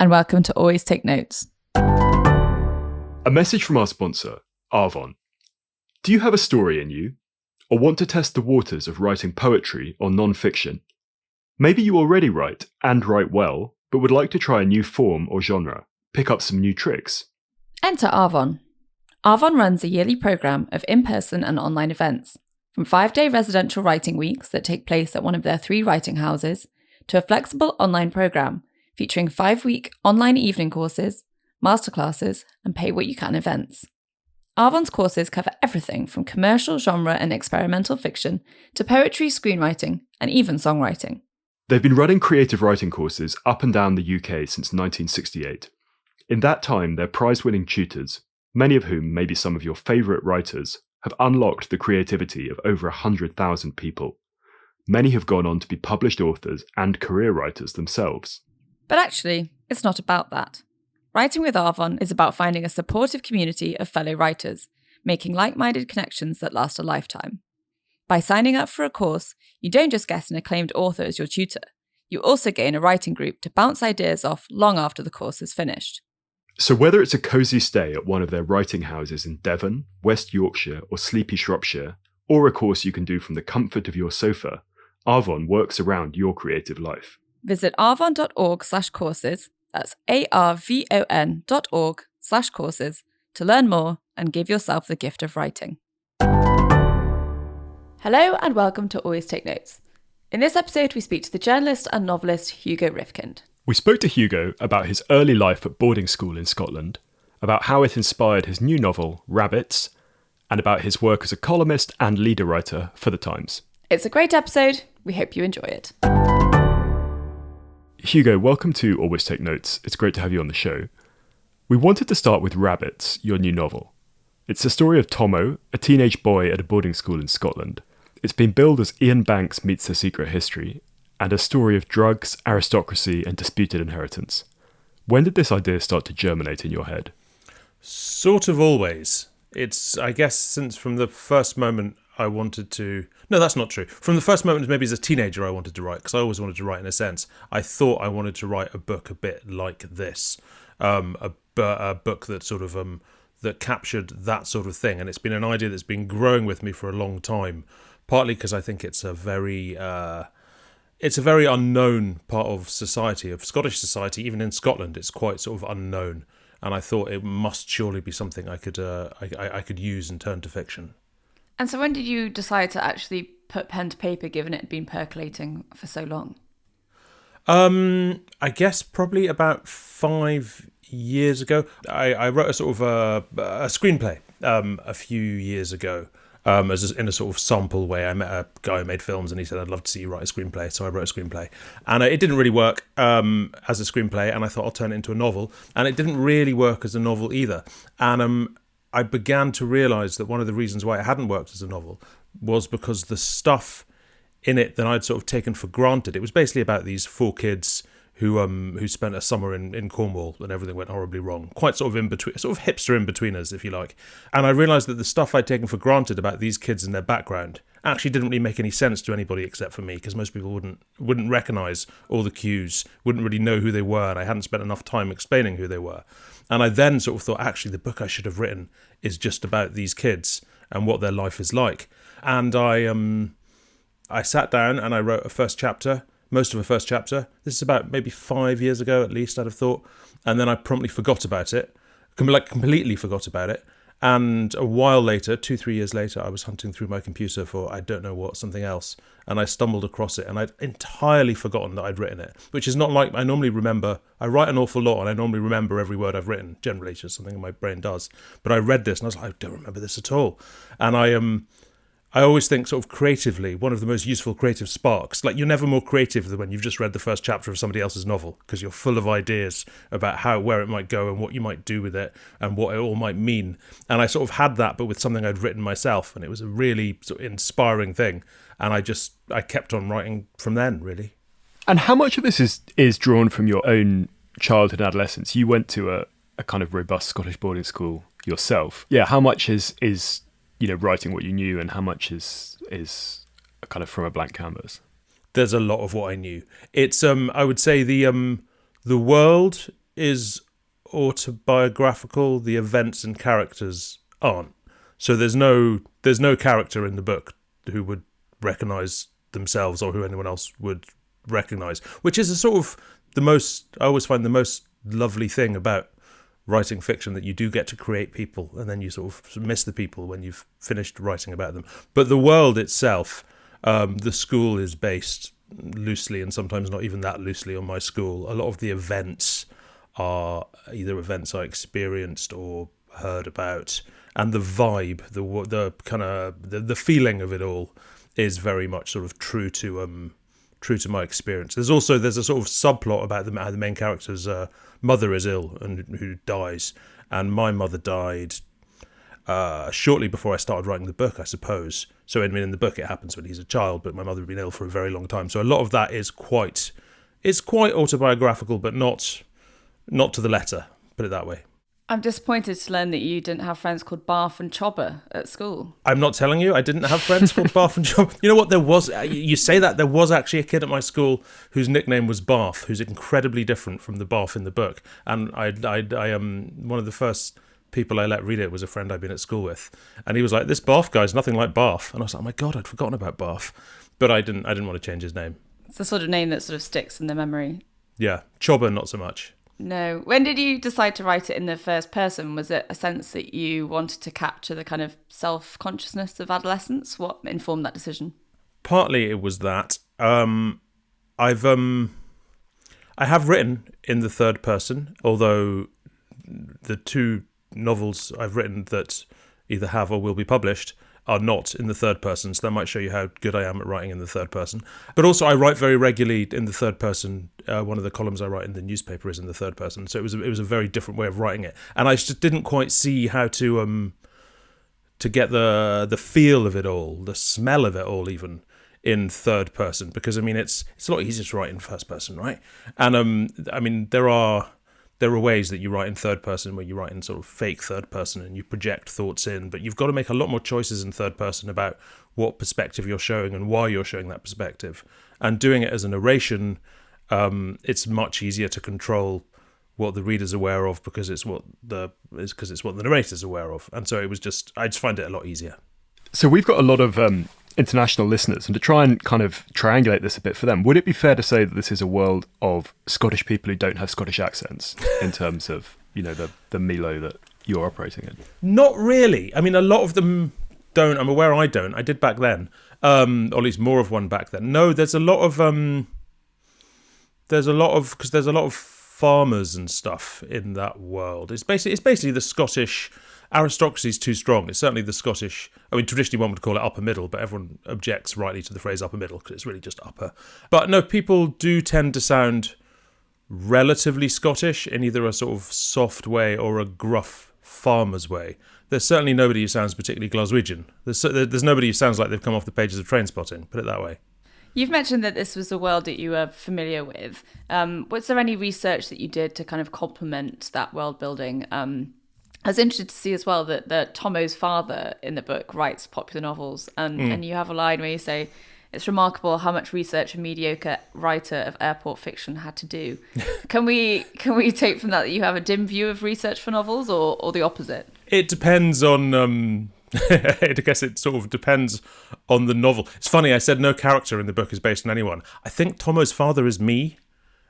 and welcome to Always Take Notes. A message from our sponsor, Arvon. Do you have a story in you? Or want to test the waters of writing poetry or non-fiction? Maybe you already write, and write well, but would like to try a new form or genre, pick up some new tricks. Enter Arvon. Arvon runs a yearly programme of in-person and online events, from 5-day residential writing weeks that take place at one of their 3 writing houses, to a flexible online programme featuring 5-week online evening courses, masterclasses, and pay-what-you-can events. Arvon's courses cover everything from commercial, genre, and experimental fiction to poetry, screenwriting, and even songwriting. They've been running creative writing courses up and down the UK since 1968. In that time, their prize-winning tutors, many of whom may be some of your favourite writers, have unlocked the creativity of over 100,000 people. Many have gone on to be published authors and career writers themselves. But actually, it's not about that. Writing with Arvon is about finding a supportive community of fellow writers, making like-minded connections that last a lifetime. By signing up for a course, you don't just get an acclaimed author as your tutor, you also gain a writing group to bounce ideas off long after the course is finished. So whether it's a cosy stay at one of their writing houses in Devon, West Yorkshire or sleepy Shropshire, or a course you can do from the comfort of your sofa, Arvon works around your creative life. Visit arvon.org/courses, that's arvon.org/courses, to learn more and give yourself the gift of writing. Hello and welcome to Always Take Notes. In this episode, we speak to the journalist and novelist Hugo Rifkind. We spoke to Hugo about his early life at boarding school in Scotland, about how it inspired his new novel, Rabbits, and about his work as a columnist and leader writer for The Times. It's a great episode. We hope you enjoy it. Hugo, welcome to Always Take Notes. It's great to have you on the show. We wanted to start with Rabbits, your new novel. It's the story of Tomo, a teenage boy at a boarding school in Scotland. It's been billed as Ian Banks meets The Secret History, and a story of drugs, aristocracy, and disputed inheritance. When did this idea start to germinate in your head? Sort of always. It's, I guess, since from the first moment I wanted to... No, that's not true. From the first moment, maybe as a teenager, I wanted to write, because I always wanted to write in a sense. I thought I wanted to write a book a bit like this, a book that sort of that captured that sort of thing. And it's been an idea that's been growing with me for a long time, partly because I think it's a very unknown part of society, of Scottish society. Even in Scotland, it's quite sort of unknown. And I thought it must surely be something I could use and turn to fiction. And so when did you decide to actually put pen to paper, given it had been percolating for so long? I guess probably about 5 years ago. I wrote a sort of a screenplay a few years ago. In a sort of sample way. I met a guy who made films and he said, I'd love to see you write a screenplay. So I wrote a screenplay. And it didn't really work as a screenplay. And I thought I'll turn it into a novel. And it didn't really work as a novel either. And I began to realise that one of the reasons why it hadn't worked as a novel was because the stuff in it that I'd sort of taken for granted, it was basically about these 4 kids who spent a summer in Cornwall and everything went horribly wrong. Quite sort of in between, sort of hipster in-betweeners, if you like. And I realised that the stuff I'd taken for granted about these kids and their background actually didn't really make any sense to anybody except for me, because most people wouldn't recognise all the cues, wouldn't really know who they were, and I hadn't spent enough time explaining who they were. And I then sort of thought, actually, the book I should have written is just about these kids and what their life is like. And I sat down and I wrote most of a first chapter. This is about maybe 5 years ago, at least, I'd have thought. And then I promptly forgot about it, completely forgot about it. And a while later, 2-3 years later, I was hunting through my computer for, I don't know what, something else. And I stumbled across it and I'd entirely forgotten that I'd written it, which is not like I normally remember. I write an awful lot and I normally remember every word I've written. Generally, it's just something my brain does. But I read this and I was like, I don't remember this at all. And I always think sort of creatively, one of the most useful creative sparks, like you're never more creative than when you've just read the first chapter of somebody else's novel, because you're full of ideas about where it might go and what you might do with it and what it all might mean. And I sort of had that, but with something I'd written myself, and it was a really sort of inspiring thing. And I kept on writing from then, really. And how much of this is drawn from your own childhood and adolescence? You went to a kind of robust Scottish boarding school yourself. Yeah, how much is writing what you knew, and how much is kind of from a blank canvas? There's a lot of what I knew. It's I would say the world is autobiographical. The events and characters aren't. So there's no character in the book who would recognise themselves or who anyone else would recognise, which is I always find the most lovely thing about writing fiction, that you do get to create people and then you sort of miss the people when you've finished writing about them. But the world itself, the school is based loosely and sometimes not even that loosely on my school. A lot of the events are either events I experienced or heard about, and the vibe, the kind of the feeling of it all is very much sort of true to my experience. There's a sort of subplot about how the main character's mother is ill and who dies, and my mother died shortly before I started writing the book, I suppose. So in the book it happens when he's a child, but my mother had been ill for a very long time. So a lot of that is quite autobiographical, but not to the letter, put it that way. I'm disappointed to learn that you didn't have friends called Barf and Chobber at school. I'm not telling you, I didn't have friends called Barf and Chobber. You know what, you say that, there was actually a kid at my school whose nickname was Barf, who's incredibly different from the Barf in the book. And I one of the first people I let read it was a friend I'd been at school with. And he was like, this Barf guy's nothing like Barf. And I was like, oh my God, I'd forgotten about Barf. But I didn't want to change his name. It's the sort of name that sort of sticks in the memory. Yeah, Chobber, not so much. No. When did you decide to write it in the first person? Was it a sense that you wanted to capture the kind of self-consciousness of adolescence? What informed that decision? Partly it was that. I have written in the third person, although the two novels I've written that either have or will be published are not in the third person, so that might show you how good I am at writing in the third person. But also I write very regularly in the third person. One of the columns I write in the newspaper is in the third person, so it was a very different way of writing it. And I just didn't quite see how to get the feel of it all, the smell of it all even, in third person, because I mean it's a lot easier to write in first person, right? And I mean there are ways that you write in third person where you write in sort of fake third person and you project thoughts in, but you've got to make a lot more choices in third person about what perspective you're showing and why you're showing that perspective. And doing it as a narration, it's much easier to control what the reader's aware of because it's what the narrator's aware of. And so I just find it a lot easier. So we've got a lot of international listeners, and to try and kind of triangulate this a bit for them, would it be fair to say that this is a world of Scottish people who don't have Scottish accents in terms of, the Milo that you're operating in? Not really. I mean, a lot of them don't. I'm aware I don't. I did back then, or at least more of one back then. No, there's a lot of farmers and stuff in that world. It's basically the Scottish aristocracy is too strong. It's certainly the Scottish. I mean, traditionally one would call it upper middle, but everyone objects rightly to the phrase upper middle because it's really just upper. But no, people do tend to sound relatively Scottish in either a sort of soft way or a gruff farmer's way. There's certainly nobody who sounds particularly Glaswegian. There's nobody who sounds like they've come off the pages of Trainspotting, put it that way. You've mentioned that this was a world that you were familiar with. Was there any research that you did to kind of complement that world building? I was interested to see as well that Tomo's father in the book writes popular novels, and you have a line where you say, it's remarkable how much research a mediocre writer of airport fiction had to do. Can we take from that you have a dim view of research for novels, or the opposite? It depends on... I guess it sort of depends on the novel. It's funny, I said no character in the book is based on anyone. I think Tomo's father is me.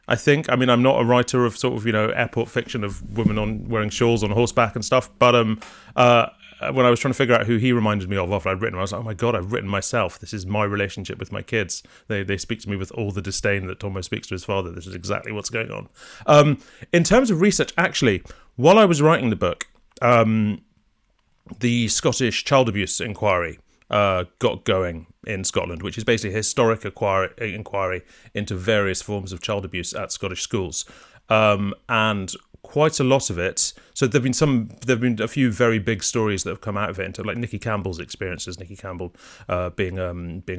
I mean, I'm not a writer of sort of, airport fiction of women wearing shawls on horseback and stuff, but when I was trying to figure out who he reminded me of after I'd written him, I was like, oh my God, I've written myself. This is my relationship with my kids. They speak to me with all the disdain that Tomo speaks to his father. This is exactly what's going on. In terms of research, actually, while I was writing the book, the Scottish Child Abuse Inquiry got going in Scotland, which is basically a historic inquiry into various forms of child abuse at Scottish schools. And quite a lot of it. So there've been a few very big stories that have come out of it, into like Nicky Campbell's experiences. Nicky Campbell being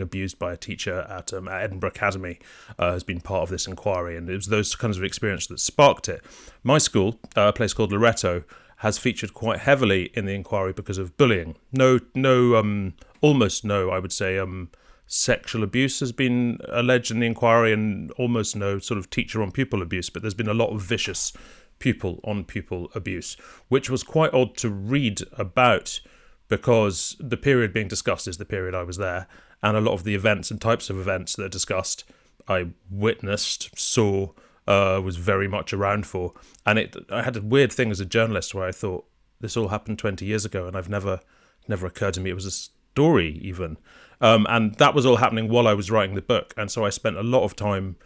abused by a teacher at Edinburgh Academy has been part of this inquiry, and it was those kinds of experiences that sparked it. My school, a place called Loretto, has featured quite heavily in the inquiry because of bullying. Almost no, I would say, sexual abuse has been alleged in the inquiry, and almost no sort of teacher on pupil abuse, but there's been a lot of vicious pupil abuse, which was quite odd to read about because the period being discussed is the period I was there, and a lot of the events and types of events that are discussed I witnessed, saw, was very much around for. And I had a weird thing as a journalist where I thought, this all happened 20 years ago, and I've never occurred to me it was a story even. And that was all happening while I was writing the book. And so I spent a lot of time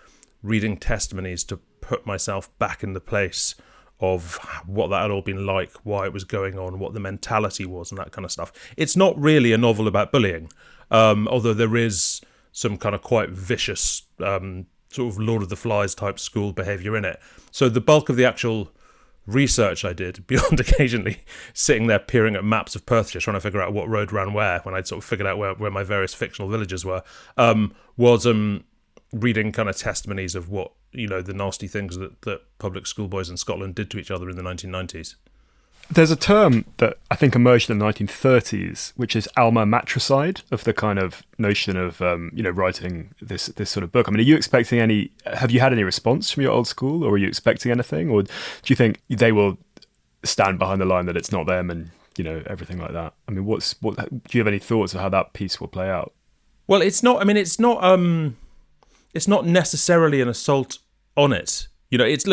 reading testimonies to put myself back in the place of what that had all been like, why it was going on, what the mentality was, and that kind of stuff. It's not really a novel about bullying, although there is some kind of quite vicious sort of Lord of the Flies type school behaviour in it. So the bulk of the actual research I did, beyond occasionally sitting there peering at maps of Perthshire, trying to figure out what road ran where, when I'd sort of figured out where my various fictional villages were, was reading kind of testimonies of what, the nasty things that public schoolboys in Scotland did to each other in the 1990s. There's a term that I think emerged in the 1930s, which is alma matricide, of the kind of notion of, writing this sort of book. I mean, are you expecting have you had any response from your old school, or are you expecting anything? Or do you think they will stand behind the line that it's not them and, everything like that? I mean, do you have any thoughts of how that piece will play out? Well, it's not necessarily an assault on it. It's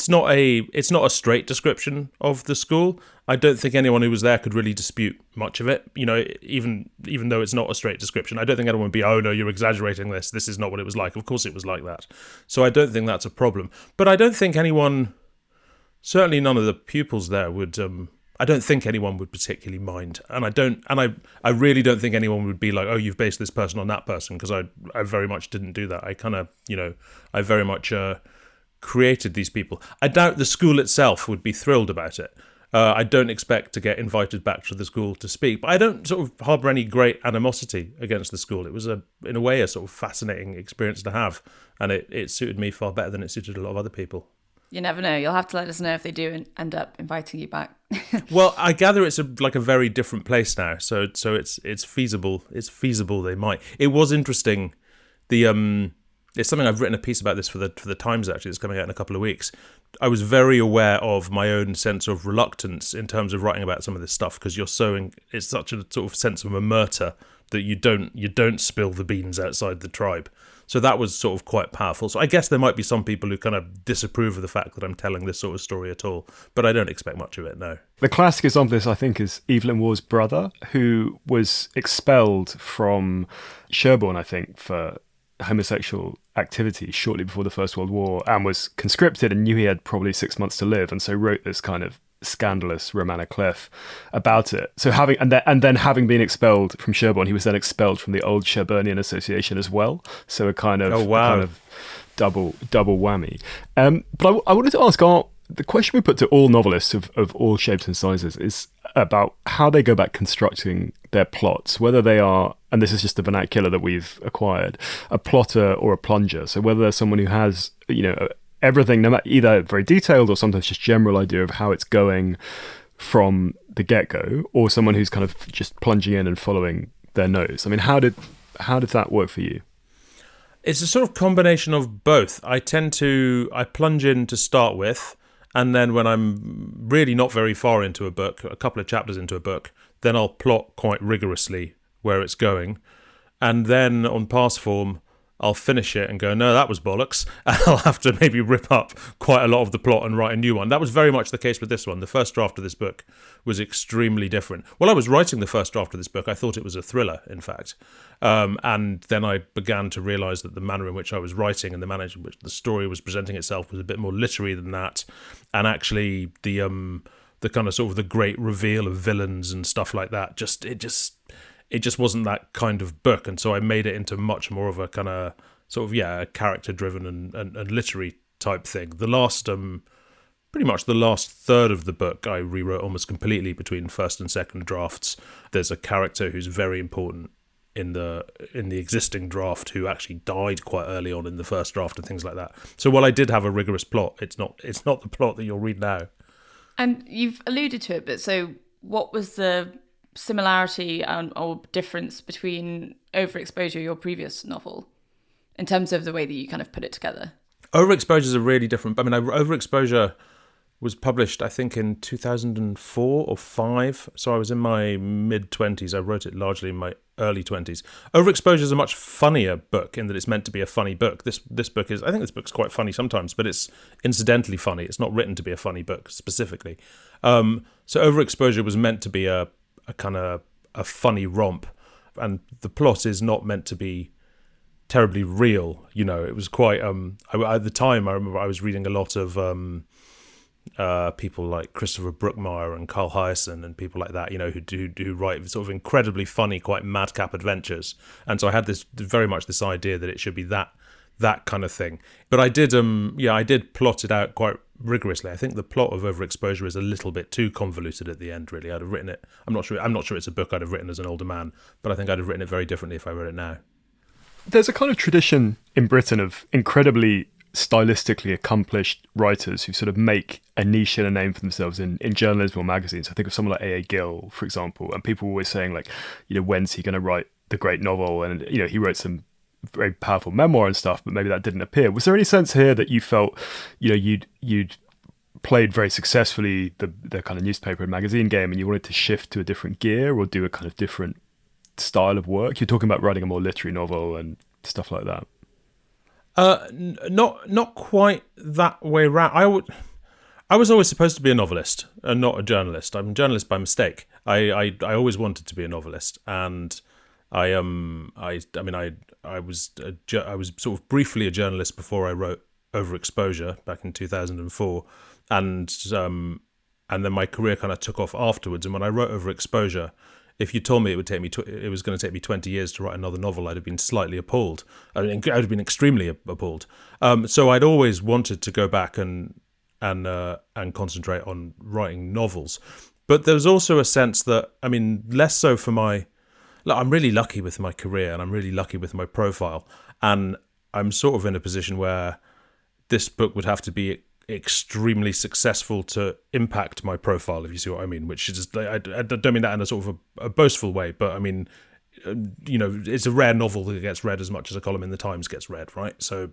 not a straight description of the school. I don't think anyone who was there could really dispute much of it. Even though it's not a straight description, I don't think anyone would be, oh no, you're exaggerating this. This is not what it was like. Of course it was like that. So I don't think that's a problem. But I don't think anyone, certainly none of the pupils there would. I don't think anyone would particularly mind, and I really don't think anyone would be like, oh, you've based this person on that person, because I very much didn't do that. I kind of, I very much created these people. I doubt the school itself would be thrilled about it. I don't expect to get invited back to the school to speak, but I don't sort of harbour any great animosity against the school. It was in a way a sort of fascinating experience to have, and it suited me far better than it suited a lot of other people. You never know. You'll have to let us know if they do end up inviting you back. Well, I gather it's a very different place now, so it's feasible. It's feasible they might. It was interesting. It's something I've written a piece about this for the Times, actually. It's coming out in a couple of weeks. I was very aware of my own sense of reluctance in terms of writing about some of this stuff, because it's such a sort of sense of omerta that you don't spill the beans outside the tribe. So that was sort of quite powerful. So I guess there might be some people who kind of disapprove of the fact that I'm telling this sort of story at all, but I don't expect much of it, no. The classic example of this, I think, is Evelyn Waugh's brother, who was expelled from Sherborne, I think, for homosexual activity shortly before the First World War, and was conscripted and knew he had probably 6 months to live, and so wrote this kind of scandalous Romana Clef about it. So having been expelled from Sherborne, he was then expelled from the old Sherburnian Association as well. So a kind of double whammy. But I wanted to ask, the question we put to all novelists of all shapes and sizes is about how they go about constructing their plots, whether they are, and this is just the vernacular that we've acquired, a plotter or a plunger. So whether there's someone who has, everything, either very detailed or sometimes just general idea of how it's going from the get-go, or someone who's kind of just plunging in and following their nose. I mean, how did that work for you? It's a sort of combination of both. I plunge in to start with, and then when I'm really not very far into a book, a couple of chapters into a book, then I'll plot quite rigorously where it's going. And then on pass form, I'll finish it and go, no, that was bollocks. And I'll have to maybe rip up quite a lot of the plot and write a new one. That was very much the case with this one. The first draft of this book was extremely different. While I was writing the first draft of this book, I thought it was a thriller, in fact. And then I began to realise that the manner in which I was writing and the manner in which the story was presenting itself was a bit more literary than that. And actually the kind of sort of the great reveal of villains and stuff like that, it just wasn't that kind of book, and so I made it into much more of a kind of sort of a character-driven and literary type thing. Pretty much the last third of the book I rewrote almost completely between first and second drafts. There's a character who's very important in the existing draft who actually died quite early on in the first draft and things like that. So while I did have a rigorous plot, it's not the plot that you'll read now. And you've alluded to it, but so what was the similarity or difference between Overexposure, your previous novel, in terms of the way that you kind of put it together? Overexposure is a really different. I mean, Overexposure was published, I think, in 2004 or 5. So I was in my mid-20s. I wrote it largely in my early 20s. Overexposure is a much funnier book in that it's meant to be a funny book. This book is, I think this book's quite funny sometimes, but it's incidentally funny. It's not written to be a funny book specifically. So Overexposure was meant to be a kind of a funny romp, and the plot is not meant to be terribly real. It was quite at the time I remember I was reading a lot of people like Christopher Brookmyre and Carl Hyacin and people like that, who write sort of incredibly funny, quite madcap adventures. And so I had very much this idea that it should be that kind of thing. But I did plot it out quite rigorously. I think the plot of Overexposure is a little bit too convoluted at the end, really. I'd have written it. I'm not sure it's a book I'd have written as an older man, but I think I'd have written it very differently if I wrote it now. There's a kind of tradition in Britain of incredibly stylistically accomplished writers who sort of make a niche and a name for themselves in journalism or magazines. I think of someone like A.A. Gill, for example, and people were always saying, like, when's he going to write the great novel? And, he wrote some very powerful memoir and stuff, but maybe that didn't appear. Was there any sense here that you felt, you'd played very successfully the kind of newspaper and magazine game and you wanted to shift to a different gear or do a kind of different style of work? You're talking about writing a more literary novel and stuff like that. Not quite that way around. I was always supposed to be a novelist and not a journalist. I'm a journalist by mistake. I always wanted to be a novelist, and I was sort of briefly a journalist before I wrote Overexposure back in 2004, and then my career kind of took off afterwards. And when I wrote Overexposure, if you told me it was going to take me 20 years to write another novel, I'd have been slightly appalled. I'd have been extremely appalled. So I'd always wanted to go back and concentrate on writing novels. But there was also a sense that, less so for I'm really lucky with my career and I'm really lucky with my profile. And I'm sort of in a position where this book would have to be extremely successful to impact my profile, if you see what I mean, which is, I don't mean that in a sort of a boastful way, but it's a rare novel that gets read as much as a column in the Times gets read, right? So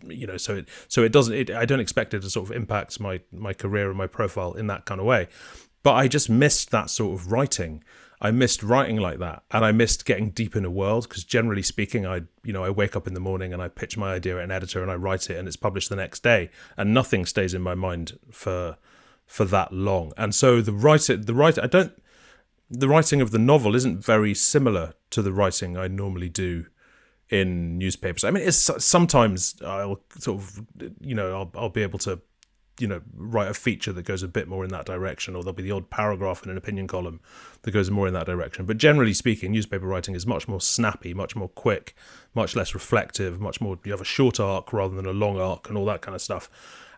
it doesn't, I don't expect it to sort of impact my career and my profile in that kind of way. But I just missed that sort of writing. I missed writing like that, and I missed getting deep in a world, because generally speaking, I wake up in the morning and I pitch my idea at an editor and I write it and it's published the next day, and nothing stays in my mind for that long. And so the writing of the novel isn't very similar to the writing I normally do in newspapers. It's sometimes I'll sort of I'll be able to write a feature that goes a bit more in that direction, or there'll be the odd paragraph in an opinion column that goes more in that direction. But generally speaking, newspaper writing is much more snappy, much more quick, much less reflective, much more, you have a short arc rather than a long arc and all that kind of stuff.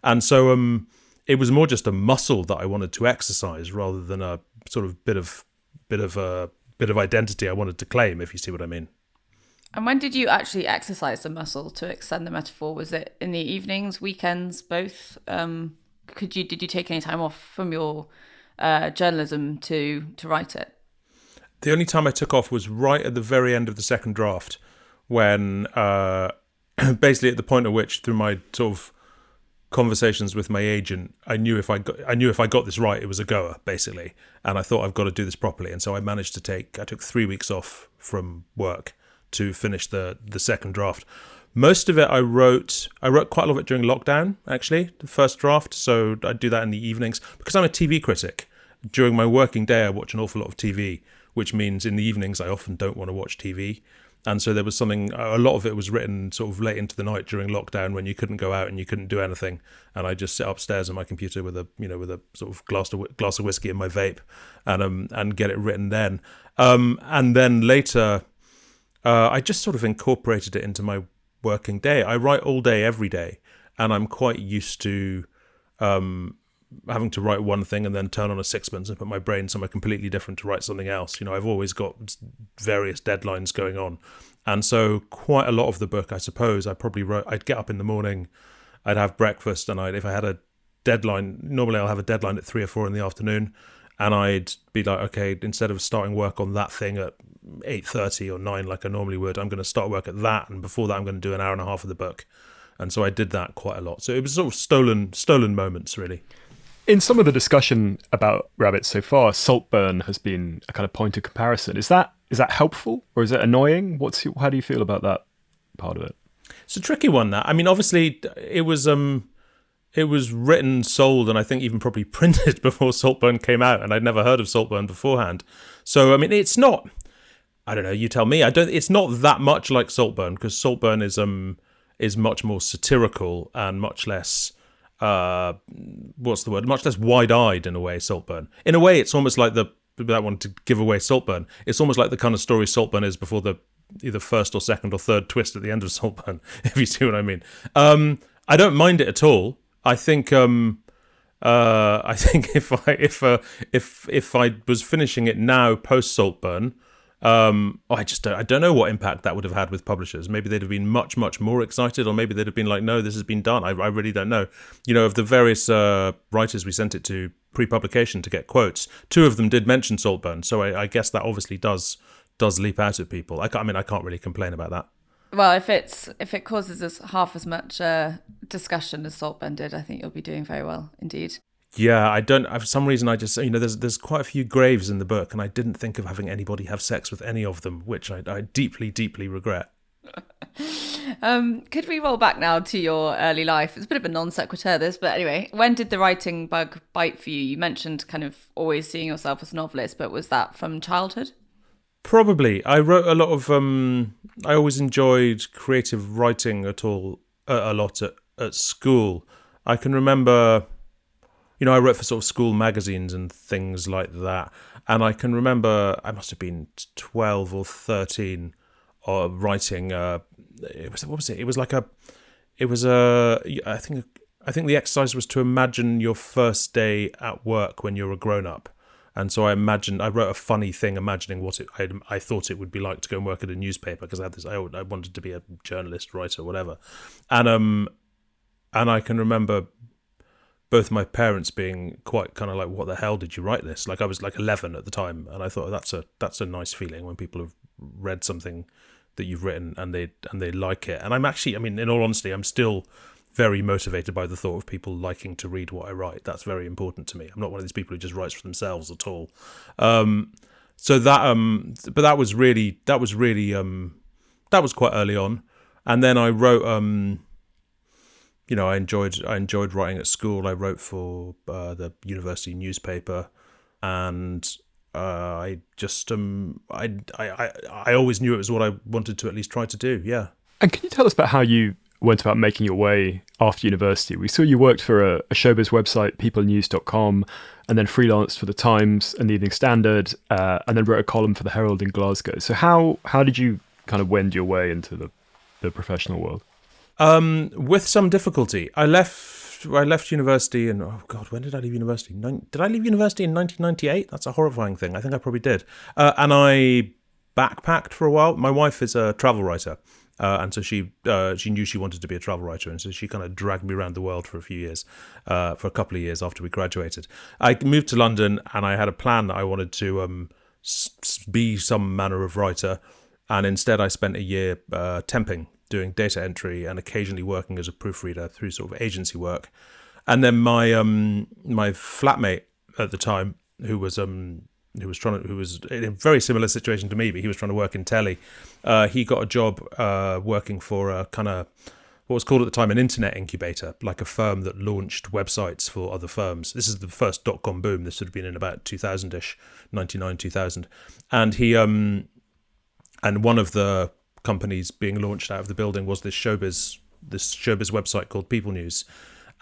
And so it was more just a muscle that I wanted to exercise rather than a sort of bit of identity I wanted to claim, if you see what I mean. And when did you actually exercise the muscle, to extend the metaphor? Was it in the evenings, weekends, both? Did you take any time off from your journalism to write it? The only time I took off was right at the very end of the second draft, when basically at the point at which, through my sort of conversations with my agent, I knew if I got this right, it was a goer, basically, and I thought, I've got to do this properly. And so I took 3 weeks off from work to finish the second draft. Most of it I wrote quite a lot of it during lockdown, actually, the first draft. So I do that in the evenings because I'm a TV critic. During my working day, I watch an awful lot of TV, which means in the evenings I often don't want to watch TV. And so there was a lot of it was written sort of late into the night during lockdown, when you couldn't go out and you couldn't do anything. And I just sit upstairs on my computer with a sort of glass of whiskey in my vape, and get it written then. And then later, I just sort of incorporated it into my working day. I write all day, every day, and I'm quite used to having to write one thing and then turn on a sixpence and put my brain somewhere completely different to write something else. I've always got various deadlines going on. And so quite a lot of the book, I suppose, I'd get up in the morning, I'd have breakfast, and if I had a deadline, normally I'll have a deadline at 3 or 4 in the afternoon, and I'd be like, okay, instead of starting work on that thing at 8:30 or 9 like I normally would, I'm going to start work at that, and before that I'm going to do an hour and a half of the book. And so I did that quite a lot. So it was sort of stolen moments, really. In some of the discussion about rabbits so far, Saltburn has been a kind of point of comparison. Is that helpful or is it annoying? How do you feel about that part of it? It's a tricky one, that. I mean, obviously, it was written, sold, and I think even probably printed before Saltburn came out, and I'd never heard of Saltburn beforehand. So, I mean, it's not... I don't know, you tell me. It's not that much like Saltburn, because Saltburn is much more satirical and much less... much less wide-eyed in a way, Saltburn. In a way, it's almost like without wanting to give away Saltburn, it's almost like the kind of story Saltburn is before the either first or second or third twist at the end of Saltburn, if you see what I mean. I don't mind it at all. I think if I was finishing it now post Saltburn, I don't know what impact that would have had with publishers. Maybe they'd have been much, much more excited, or maybe they'd have been like, no, this has been done. I really don't know. Of the various writers we sent it to pre-publication to get quotes, 2 of them did mention Saltburn, so I guess that obviously does leap out at people. I can't really complain about that. Well, if it causes us half as much discussion as Saltburn did, I think you'll be doing very well indeed. Yeah, for some reason I just, there's quite a few graves in the book, and I didn't think of having anybody have sex with any of them, which I deeply, deeply regret. Could we roll back now to your early life? It's a bit of a non sequitur, this, but anyway, when did the writing bug bite for you? You mentioned kind of always seeing yourself as a novelist, but was that from childhood? Probably. I wrote a lot of... I always enjoyed creative writing a lot at school. I can remember... I wrote for sort of school magazines and things like that. And I can remember I must have been 12 or 13 writing... what was it? I think the exercise was to imagine your first day at work when you're a grown-up. And so I wrote a funny thing imagining what I thought it would be like to go and work at a newspaper, because I wanted to be a journalist, writer, whatever. And I can remember both my parents being quite kind of like, what the hell did you write this? Like I was like 11 at the time, and I thought that's a nice feeling when people have read something that you've written and they like it. And I'm actually, I mean, in all honesty, I'm still very motivated by the thought of people liking to read what I write. That's very important to me. I'm not one of these people who just writes for themselves at all. So that, but that was quite early on. And then I wrote, I enjoyed writing at school. I wrote for the university newspaper, and I just I always knew it was what I wanted to at least try to do. Yeah. And can you tell us about how you went about making your way after university? We saw you worked for a showbiz website, peoplenews.com, and then freelanced for the Times and the Evening Standard, and then wrote a column for the Herald in Glasgow. So how did you kind of wend your way into the professional world? With some difficulty. I left university, and oh god, when did I leave university? Did I leave university in 1998? That's a horrifying thing. I think I probably did. And I backpacked for a while. My wife is a travel writer. And so she knew she wanted to be a travel writer, and so she kind of dragged me around the world for a couple of years after we graduated. I moved to London, and I had a plan that I wanted to be some manner of writer, and instead I spent a year temping, doing data entry and occasionally working as a proofreader through sort of agency work. And then my flatmate at the time, who was in a very similar situation to me, but he was trying to work in telly. He got a job working for a kind of what was called at the time an internet incubator, like a firm that launched websites for other firms. This is the first dot-com boom. This would have been in about 2000-ish, 99, 2000. And he and one of the companies being launched out of the building was this showbiz website called People News.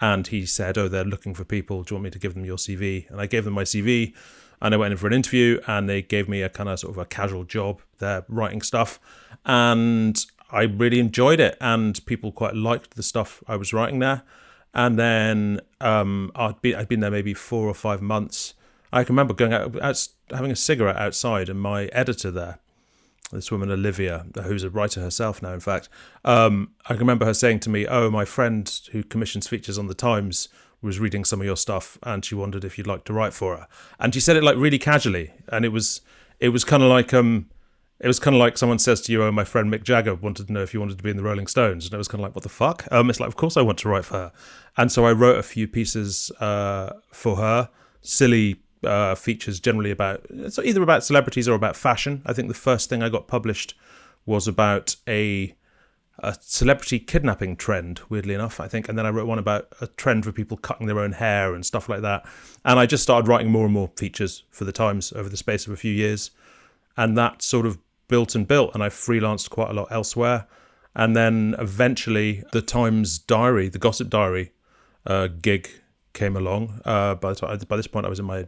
And he said, oh, they're looking for people. Do you want me to give them your CV? And I gave them my CV. And I went in for an interview, and they gave me a kind of sort of a casual job there writing stuff. And I really enjoyed it, and people quite liked the stuff I was writing there. And then I'd been there maybe 4 or 5 months. I can remember going out having a cigarette outside, and my editor there, this woman Olivia, who's a writer herself now, in fact, I can remember her saying to me, oh, my friend who commissions features on the Times was reading some of your stuff, and she wondered if you'd like to write for her. And she said it like really casually, and it was kind of like it was kind of like someone says to you, oh, my friend Mick Jagger wanted to know if you wanted to be in the Rolling Stones. And it was kind of like, what the fuck? It's like, of course I want to write for her. And so I wrote a few pieces for her, silly features generally it's either about celebrities or about fashion. I think the first thing I got published was about a celebrity kidnapping trend, weirdly enough, I think. And then I wrote one about a trend for people cutting their own hair and stuff like that. And I just started writing more and more features for the Times over the space of a few years. And that sort of built, and I freelanced quite a lot elsewhere. And then eventually the Times Diary, the Gossip Diary gig came along. By this point I was in my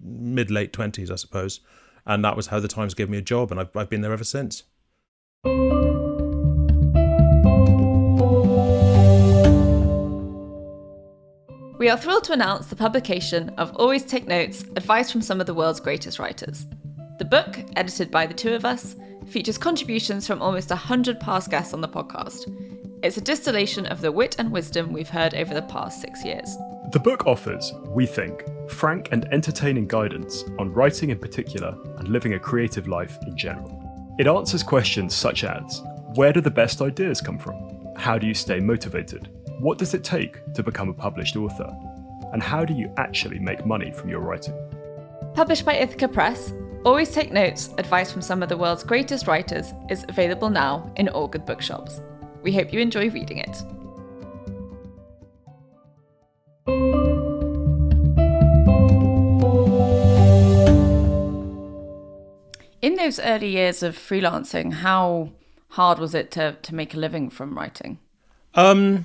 mid-late 20s, I suppose. And that was how the Times gave me a job. And I've been there ever since. We are thrilled to announce the publication of Always Take Notes, Advice from Some of the World's Greatest Writers. The book, edited by the two of us, features contributions from almost 100 past guests on the podcast. It's a distillation of the wit and wisdom we've heard over the past 6 years. The book offers, we think, frank and entertaining guidance on writing in particular and living a creative life in general. It answers questions such as, where do the best ideas come from? How do you stay motivated? What does it take to become a published author? And how do you actually make money from your writing? Published by Ithaca Press, Always Take Notes, Advice from Some of the World's Greatest Writers is available now in all good bookshops. We hope you enjoy reading it. In those early years of freelancing, how hard was it to make a living from writing? To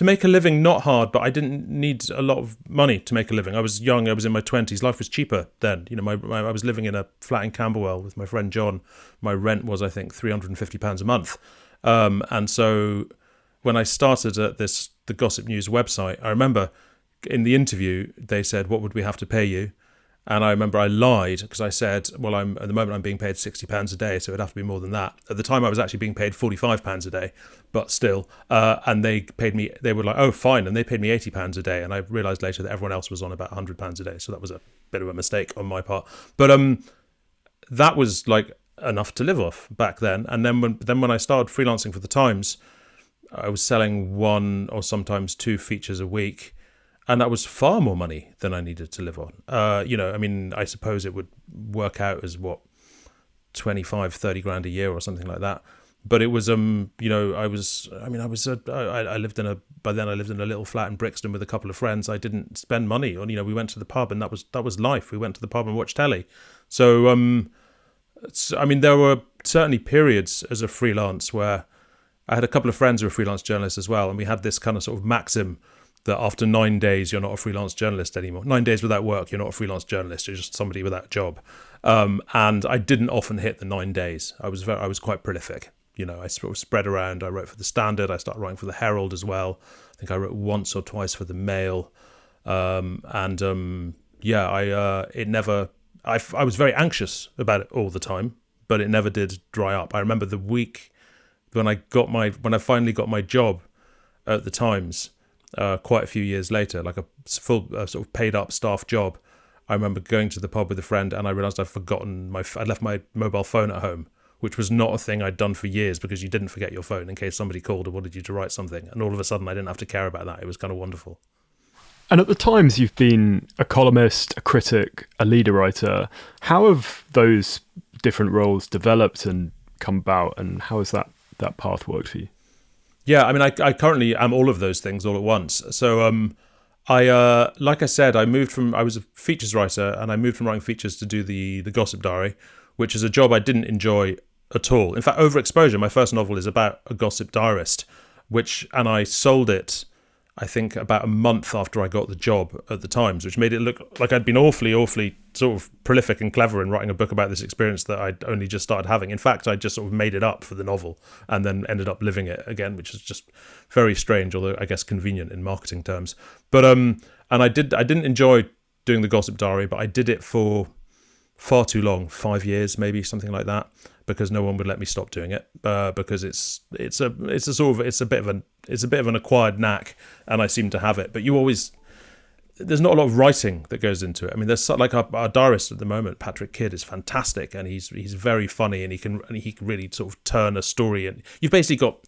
make a living, not hard, but I didn't need a lot of money to make a living. I was young, I was in my 20s, life was cheaper then. I was living in a flat in Camberwell with my friend John. My rent was, I think, £350 a month. And so when I started at the Gossip News website, I remember in the interview, they said, what would we have to pay you? And I remember I lied because I said, well, at the moment I'm being paid £60 a day, so it'd have to be more than that. At the time I was actually being paid £45 a day, but still. And they were like, oh, fine. And they paid me £80 a day. And I realised later that everyone else was on about £100 a day. So that was a bit of a mistake on my part. But that was like enough to live off back then. And then when I started freelancing for the Times, I was selling one or sometimes two features a week. And that was far more money than I needed to live on. I suppose it would work out as 25-30 grand a year or something like that. But it was, by then I lived in a little flat in Brixton with a couple of friends. I didn't spend money on, we went to the pub and that was life. We went to the pub and watched telly. So, there were certainly periods as a freelance where I had a couple of friends who were freelance journalists as well. And we had this kind of sort of maxim that after 9 days, you're not a freelance journalist anymore. 9 days without work, you're not a freelance journalist. You're just somebody without a job. And I didn't often hit the 9 days. I was quite prolific. I sort of spread around. I wrote for the Standard. I started writing for the Herald as well. I think I wrote once or twice for the Mail. I was very anxious about it all the time, but it never did dry up. I remember the week when I finally got my job at the Times. Quite a few years later, like a full sort of paid up staff job, I remember going to the pub with a friend and I realised I'd left my mobile phone at home, which was not a thing I'd done for years because you didn't forget your phone in case somebody called or wanted you to write something. And all of a sudden I didn't have to care about that. It was kind of wonderful. And at the Times, you've been a columnist, a critic, a leader writer. How have those different roles developed and come about, and how has that path worked for you? Yeah, I currently am all of those things all at once. So, like I said, I was a features writer and I moved from writing features to do the Gossip Diary, which is a job I didn't enjoy at all. In fact, Overexposure, my first novel, is about a gossip diarist, and I sold it, I think, about a month after I got the job at the Times, which made it look like I'd been awfully sort of prolific and clever in writing a book about this experience that I'd only just started having. In fact, I just sort of made it up for the novel and then ended up living it again, which is just very strange, although I guess convenient in marketing terms. But and I didn't enjoy doing the Gossip Diary, but I did it for far too long, 5 years maybe, something like that, because no one would let me stop doing it, because it's a bit of an acquired knack, and I seem to have it. But you always, there's not a lot of writing that goes into it. I mean, there's like our diarist at the moment, Patrick Kidd, is fantastic, and he's very funny, and he can really sort of turn a story. And you've basically got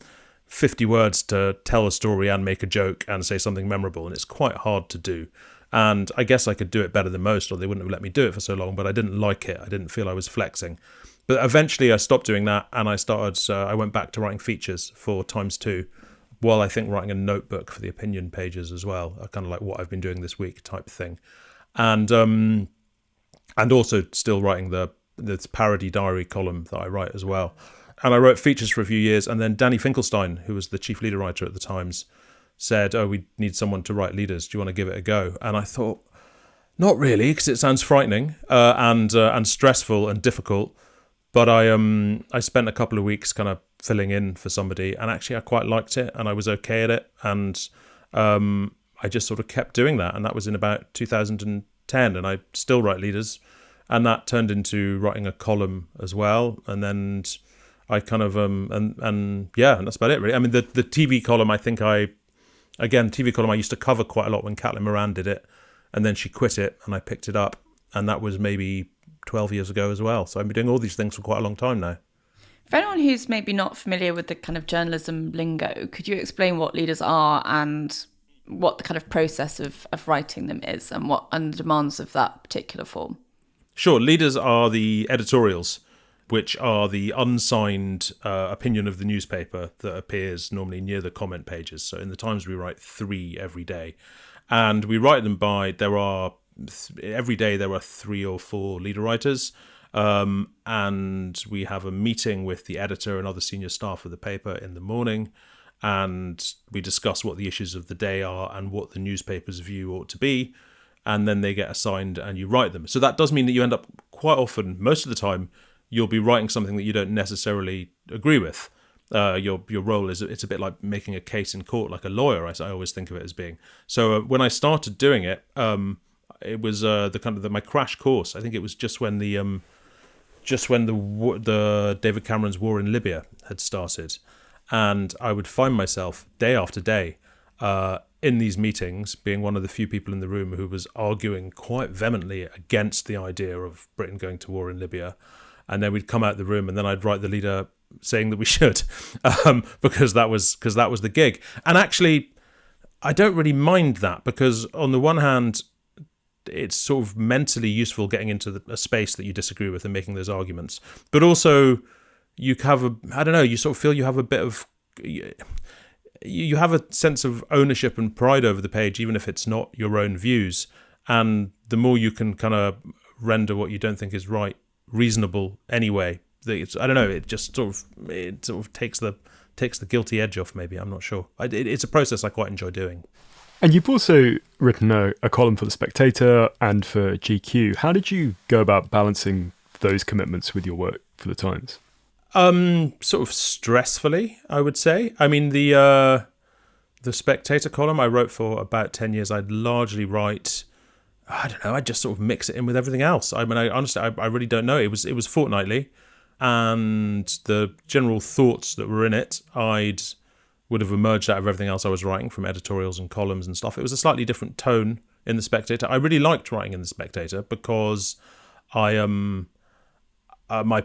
50 words to tell a story and make a joke and say something memorable, and it's quite hard to do. And I guess I could do it better than most, or they wouldn't have let me do it for so long. But I didn't like it. I didn't feel I was flexing. But eventually, I stopped doing that, and I went back to writing features for Times 2. While I think writing a notebook for the opinion pages as well, kind of like what I've been doing this week type thing, and also still writing the parody diary column that I write as well. And I wrote features for a few years, and then Danny Finkelstein, who was the chief leader writer at the Times, said, "Oh, we need someone to write leaders. Do you want to give it a go?" And I thought, not really, because it sounds frightening and stressful and difficult. But I spent a couple of weeks kind of filling in for somebody, and actually I quite liked it, and I was okay at it, and I just sort of kept doing that, and that was in about 2010, and I still write leaders, and that turned into writing a column as well, and then I kind of and that's about it really. I mean, the TV column, TV column I used to cover quite a lot when Caitlin Moran did it, and then she quit it, and I picked it up, and that was maybe 12 years ago as well. So I've been doing all these things for quite a long time now. For anyone who's maybe not familiar with the kind of journalism lingo, could you explain what leaders are and what the kind of process of writing them is and the demands of that particular form? Sure. Leaders are the editorials, which are the unsigned opinion of the newspaper that appears normally near the comment pages. So in the Times, we write 3 every day. And we write them every day there are 3 or 4 leader writers, and we have a meeting with the editor and other senior staff of the paper in the morning, and we discuss what the issues of the day are and what the newspaper's view ought to be, and then they get assigned and you write them. So that does mean that you end up quite often, most of the time, you'll be writing something that you don't necessarily agree with. Your role is, it's a bit like making a case in court, like a lawyer, I always think of it as being. So when I started doing it, it was my crash course. I think it was just when the David Cameron's war in Libya had started, and I would find myself day after day in these meetings being one of the few people in the room who was arguing quite vehemently against the idea of Britain going to war in Libya, and then we'd come out the room, and then I'd write the leader saying that we should, because that was the gig. And actually, I don't really mind that, because on the one hand, it's sort of mentally useful getting into a space that you disagree with and making those arguments. But also, you have you sort of feel you have a bit of, you have a sense of ownership and pride over the page, even if it's not your own views. And the more you can kind of render what you don't think is right reasonable anyway, it sort of takes the guilty edge off, maybe. I'm not sure. It's a process I quite enjoy doing. And you've also written a column for The Spectator and for GQ. How did you go about balancing those commitments with your work for The Times? Sort of stressfully, I would say. I mean, the Spectator column I wrote for about 10 years. I'd largely write, I don't know, I'd just sort of mix it in with everything else. I mean, honestly, I really don't know. It was fortnightly, and the general thoughts that were in it, would have emerged out of everything else I was writing, from editorials and columns and stuff. It was a slightly different tone in The Spectator. I really liked writing in The Spectator because my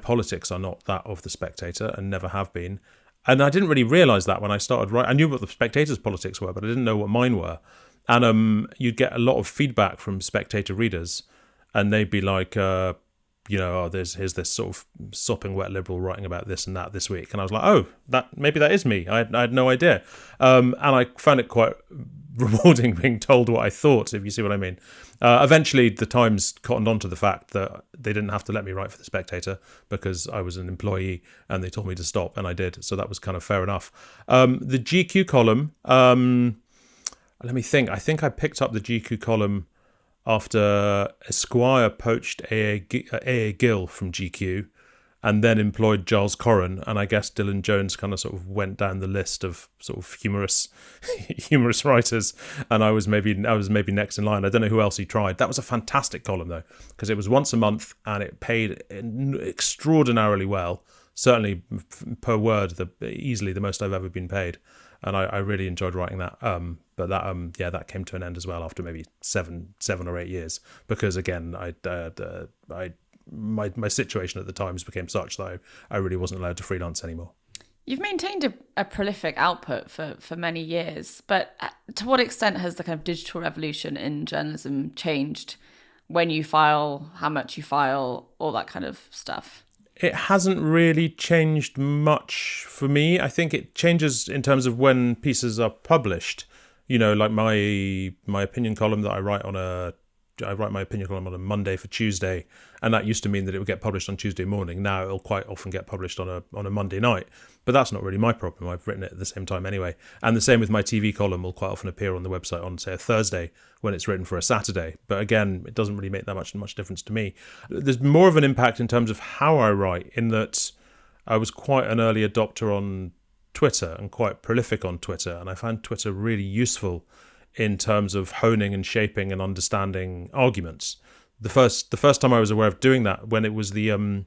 politics are not that of The Spectator and never have been. And I didn't really realise that when I started writing. I knew what The Spectator's politics were, but I didn't know what mine were. And you'd get a lot of feedback from Spectator readers, and they'd be like, here's this sort of sopping wet liberal writing about this and that this week. And I was like, oh, maybe that is me. I had no idea. And I found it quite rewarding being told what I thought, if you see what I mean. Eventually, the Times cottoned on to the fact that they didn't have to let me write for The Spectator because I was an employee, and they told me to stop, and I did. So that was kind of fair enough. The GQ column, let me think. I think I picked up the GQ column after Esquire poached A.A. Gill from GQ and then employed Giles Corran, and I guess Dylan Jones kind of sort of went down the list of sort of humorous writers, and I was maybe next in line. I don't know who else he tried. That was a fantastic column though, because it was once a month and it paid extraordinarily well, certainly per word, easily the most I've ever been paid, and I really enjoyed writing that. But that came to an end as well after maybe seven or 8 years, because again, my situation at the Times became such that I really wasn't allowed to freelance anymore. You've maintained a prolific output for many years, but to what extent has the kind of digital revolution in journalism changed when you file, how much you file, all that kind of stuff? It hasn't really changed much for me. I think it changes in terms of when pieces are published. Like my opinion column that I write my opinion column on a Monday for Tuesday, and that used to mean that it would get published on Tuesday morning. Now it'll quite often get published on a Monday night, but that's not really my problem. I've written it at the same time anyway. And the same with my TV column, will quite often appear on the website on, say, a Thursday when it's written for a Saturday. But again, it doesn't really make that much difference to me. There's more of an impact in terms of how I write, in that I was quite an early adopter on Twitter and quite prolific on Twitter, and I found Twitter really useful in terms of honing and shaping and understanding arguments. The first time I was aware of doing that, when it was the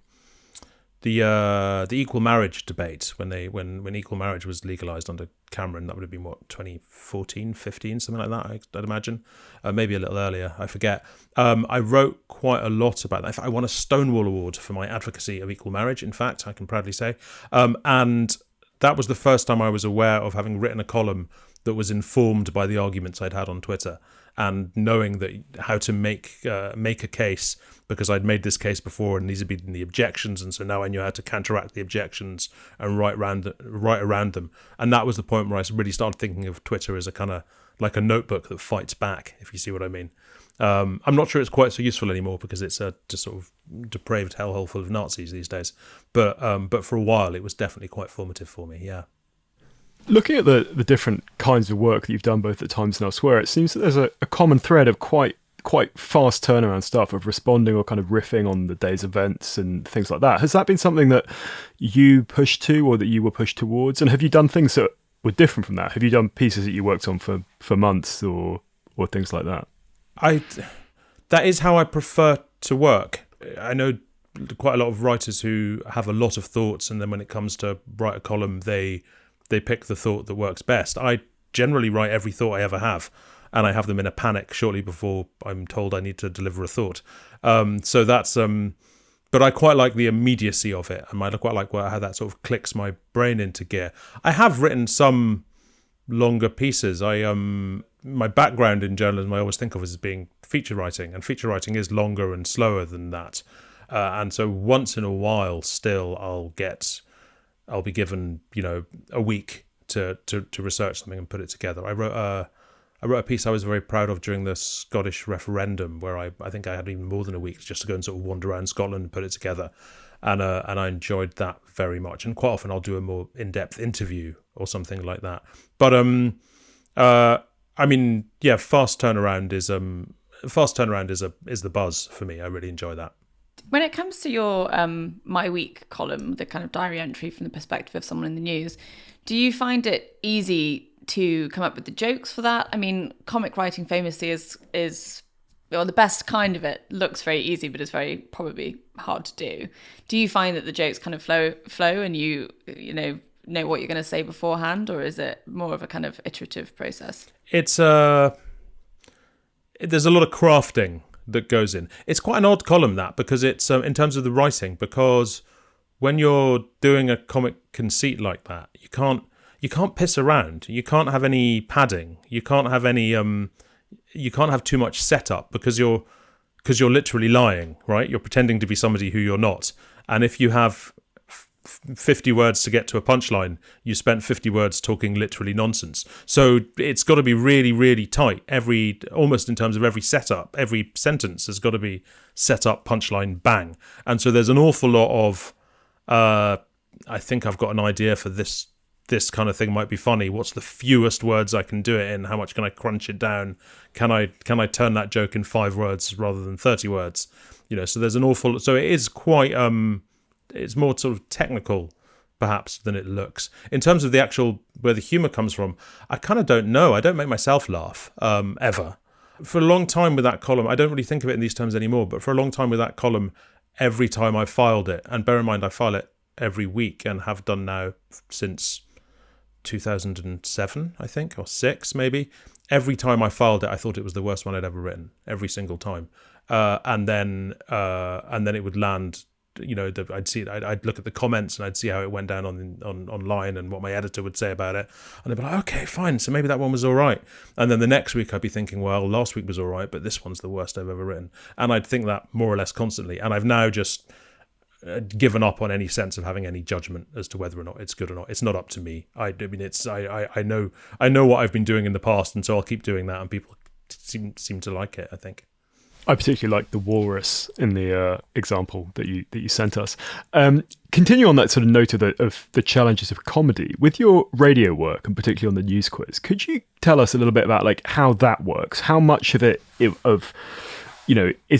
equal marriage debate, when equal marriage was legalized under Cameron. That would have been 2014, 15, something like that, I'd imagine, maybe a little earlier, I forget. I wrote quite a lot about that. I won a Stonewall Award for my advocacy of equal marriage, in fact, I can proudly say, and that was the first time I was aware of having written a column that was informed by the arguments I'd had on Twitter, and knowing that how to make a case, because I'd made this case before and these had been the objections, and so now I knew how to counteract the objections and write around them. And that was the point where I really started thinking of Twitter as a kind of like a notebook that fights back, if you see what I mean. I'm not sure it's quite so useful anymore, because it's a just sort of depraved hellhole full of Nazis these days. But for a while, it was definitely quite formative for me. Yeah. Looking at the different kinds of work that you've done both at Times and elsewhere, it seems that there's a common thread of quite fast turnaround stuff, of responding or kind of riffing on the day's events and things like that. Has that been something that you pushed to, or that you were pushed towards? And have you done things that were different from that? Have you done pieces that you worked on for months or things like that? That is how I prefer to work. I know quite a lot of writers who have a lot of thoughts, and then when it comes to write a column, they pick the thought that works best. I generally write every thought I ever have, and I have them in a panic shortly before I'm told I need to deliver a thought. So that's but I quite like the immediacy of it, and I quite like how that sort of clicks my brain into gear. I have written some longer pieces. My background in journalism, I always think of as being feature writing, and feature writing is longer and slower than that. And so once in a while, still, I'll be given, a week to research something and put it together. I wrote a piece I was very proud of during the Scottish referendum, where I think I had even more than a week just to go and sort of wander around Scotland and put it together, and I enjoyed that very much. And quite often I'll do a more in-depth interview or something like that. But fast turnaround is the buzz for me. I really enjoy that. When it comes to your My Week column, the kind of diary entry from the perspective of someone in the news, do you find it easy to come up with the jokes for that? I mean, comic writing famously is well, the best kind of it looks very easy, but it's very probably hard to do. Do you find that the jokes kind of flow and you know what you're going to say beforehand, or is it more of a kind of iterative process? It's there's a lot of crafting that goes in. It's quite an odd column, that, because it's in terms of the writing, because when you're doing a comic conceit like that, you can't piss around. You can't have any padding. You can't have any you can't have too much setup, because you're literally lying, right? You're pretending to be somebody who you're not. And if you have 50 words to get to a punchline, you spent 50 words talking literally nonsense. So it's got to be really, really tight. Almost in terms of every setup, every sentence has got to be set up, punchline, bang. And so there's an awful lot of, I think I've got an idea for this kind of thing might be funny. What's the fewest words I can do it in? How much can I crunch it down? Can I turn that joke in 5 words rather than 30 words? So there's an awful, so it is quite, it's more sort of technical, perhaps, than it looks. In terms of the actual, where the humour comes from, I kind of don't know. I don't make myself laugh, ever. For a long time with that column, I don't really think of it in these terms anymore, but for a long time with that column, every time I filed it, and bear in mind I file it every week and have done now since 2007, I think, or 6 maybe. Every time I filed it, I thought it was the worst one I'd ever written. Every single time, and then it would land. I'd see it. I'd look at the comments and I'd see how it went down on online and what my editor would say about it, and I'd be like, okay, fine, so maybe that one was all right. And then the next week I'd be thinking, well, last week was all right, but this one's the worst I've ever written, and I'd think that more or less constantly. And I've now just given up on any sense of having any judgment as to whether or not it's good or not. It's not up to me. I know what I've been doing in the past, and so I'll keep doing that, and people seem to like it, I think. I particularly like the walrus in the example that you sent us. Continue on that sort of note of the challenges of comedy. With your radio work, and particularly on the news quiz, could you tell us a little bit about like how that works? How much of it is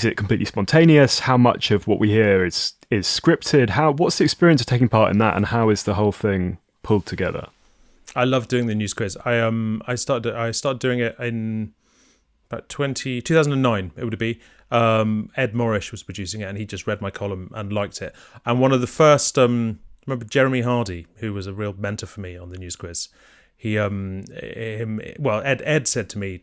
it completely spontaneous? How much of what we hear is scripted? What's the experience of taking part in that, and how is the whole thing pulled together? I love doing the news quiz. I started doing it in about 2009, it would be. Ed Morrish was producing it, and he just read my column and liked it. And one of the first, remember Jeremy Hardy, who was a real mentor for me on the news quiz. Ed said to me,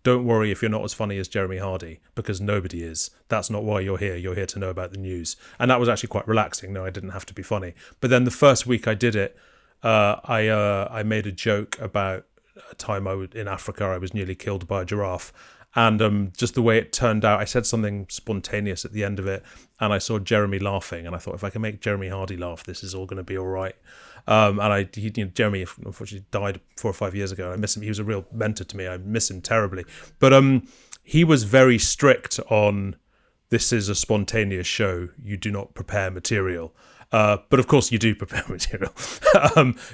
don't worry if you're not as funny as Jeremy Hardy, because nobody is. That's not why you're here. You're here to know about the news. And that was actually quite relaxing. No, I didn't have to be funny. But then the first week I did it, I made a joke about a time in Africa I was nearly killed by a giraffe, and just the way it turned out, I said something spontaneous at the end of it, and I saw Jeremy laughing, and I thought, if I can make Jeremy Hardy laugh, this is all going to be all right. Jeremy unfortunately died 4 or 5 years ago. I miss him. He was a real mentor to me. I miss him terribly. But he was very strict on, this is a spontaneous show. You do not prepare material. But of course you do prepare material.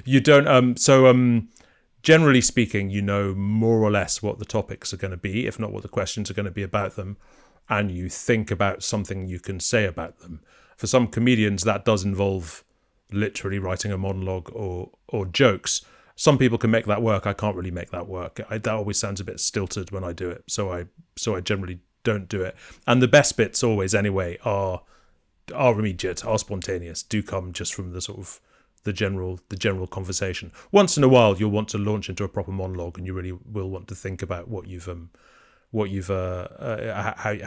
You don't. Generally speaking, you know more or less what the topics are going to be, if not what the questions are going to be about them, and you think about something you can say about them. For some comedians, that does involve literally writing a monologue or jokes. Some people can make that work. I can't really make that work. That always sounds a bit stilted when I do it, so I generally don't do it. And the best bits always, anyway, are immediate, are spontaneous, do come just from the sort of the general conversation. Once in a while, you'll want to launch into a proper monologue, and you really will want to think about how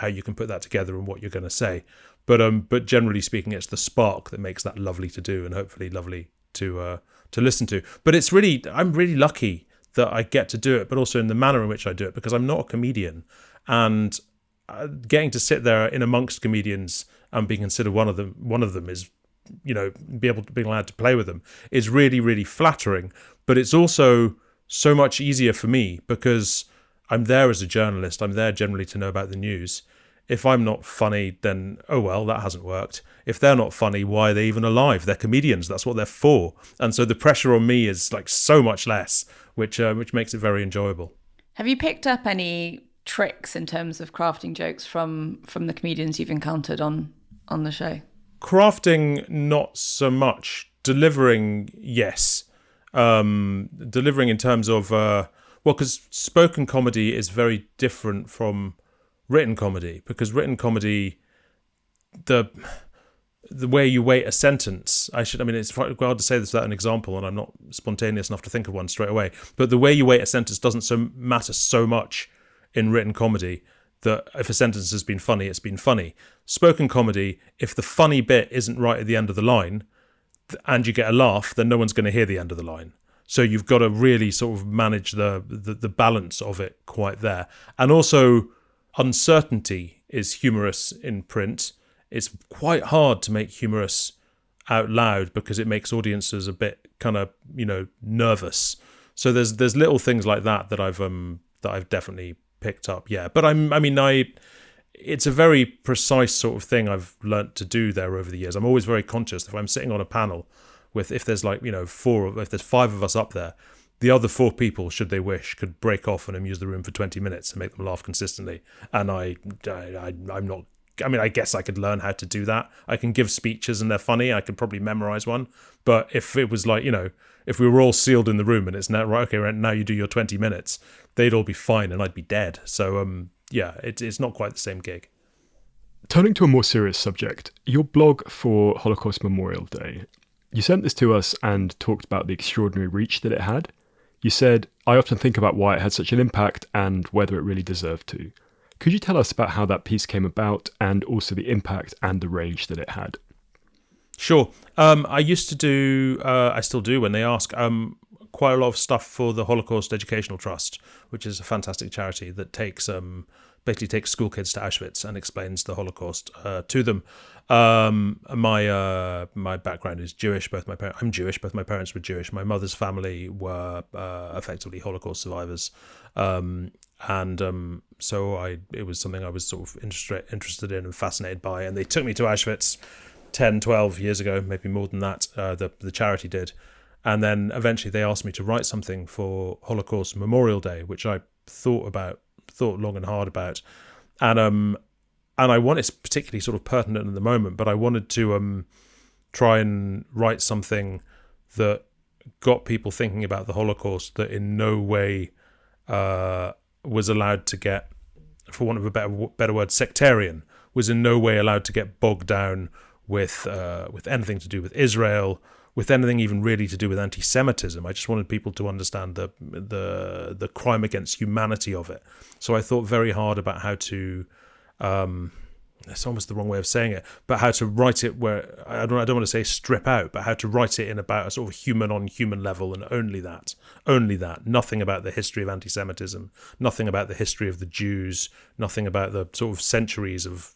you can put that together and what you're going to say. But generally speaking, it's the spark that makes that lovely to do, and hopefully lovely to listen to. But I'm really lucky that I get to do it, but also in the manner in which I do it, because I'm not a comedian, and getting to sit there in amongst comedians and being considered one of them is, being allowed to play with them is really, really flattering. But it's also so much easier for me because I'm there as a journalist. I'm there generally to know about the news. If I'm not funny, then, oh well, that hasn't worked. If they're not funny, why are they even alive? They're comedians. That's what they're for. And so the pressure on me is like so much less, which makes it very enjoyable. Have you picked up any tricks in terms of crafting jokes from the comedians you've encountered on the show? Crafting, not so much. Delivering, yes. Delivering in terms of, because spoken comedy is very different from written comedy, because written comedy, the way you weight a sentence, it's hard to say this without an example, and I'm not spontaneous enough to think of one straight away, but the way you weight a sentence doesn't matter so much in written comedy, that if a sentence has been funny, it's been funny. Spoken comedy, if the funny bit isn't right at the end of the line, and you get a laugh, then no one's going to hear the end of the line. So you've got to really sort of manage the balance of it quite there. And also, uncertainty is humorous in print. It's quite hard to make humorous out loud because it makes audiences a bit kind of, nervous. So there's little things like that I've definitely picked up. Yeah, but it's a very precise sort of thing I've learnt to do there over the years. I'm always very conscious if I'm sitting on a panel with, if there's if there's 5 of us up there, the other 4 people, should they wish, could break off and amuse the room for 20 minutes and make them laugh consistently. And I'm not. I guess I could learn how to do that. I can give speeches and they're funny. I could probably memorize one. But if it was if we were all sealed in the room and it's now right, okay, now you do your 20 minutes, they'd all be fine and I'd be dead. So it's not quite the same gig. Turning to a more serious subject, your blog for Holocaust Memorial Day You sent this to us and talked about the extraordinary reach that it had. You said, I often think about why it had such an impact and whether it really deserved to. Could you tell us about how that piece came about and also the impact and the range that it had? Sure. I used to do, I still do when they ask, quite a lot of stuff for the Holocaust Educational Trust, which is a fantastic charity that basically takes school kids to Auschwitz and explains the Holocaust to them. My background is Jewish. I'm Jewish. Both my parents were Jewish. My mother's family were effectively Holocaust survivors, so it was something I was sort of interested in and fascinated by. And they took me to Auschwitz 10, 12 years ago, maybe more than that. The charity did. And then eventually they asked me to write something for Holocaust Memorial Day, which I thought long and hard about. And I want, it's particularly sort of pertinent at the moment, but I wanted to try and write something that got people thinking about the Holocaust that in no way was allowed to get, for want of a better word, sectarian, was in no way allowed to get bogged down with anything to do with Israel, with anything even really to do with anti-Semitism. I just wanted people to understand the crime against humanity of it. So I thought very hard about how to, it's almost the wrong way of saying it, but how to write it where, I don't want to say strip out, but how to write it in about a sort of human on human level, and only that, nothing about the history of anti-Semitism, nothing about the history of the Jews, nothing about the sort of centuries of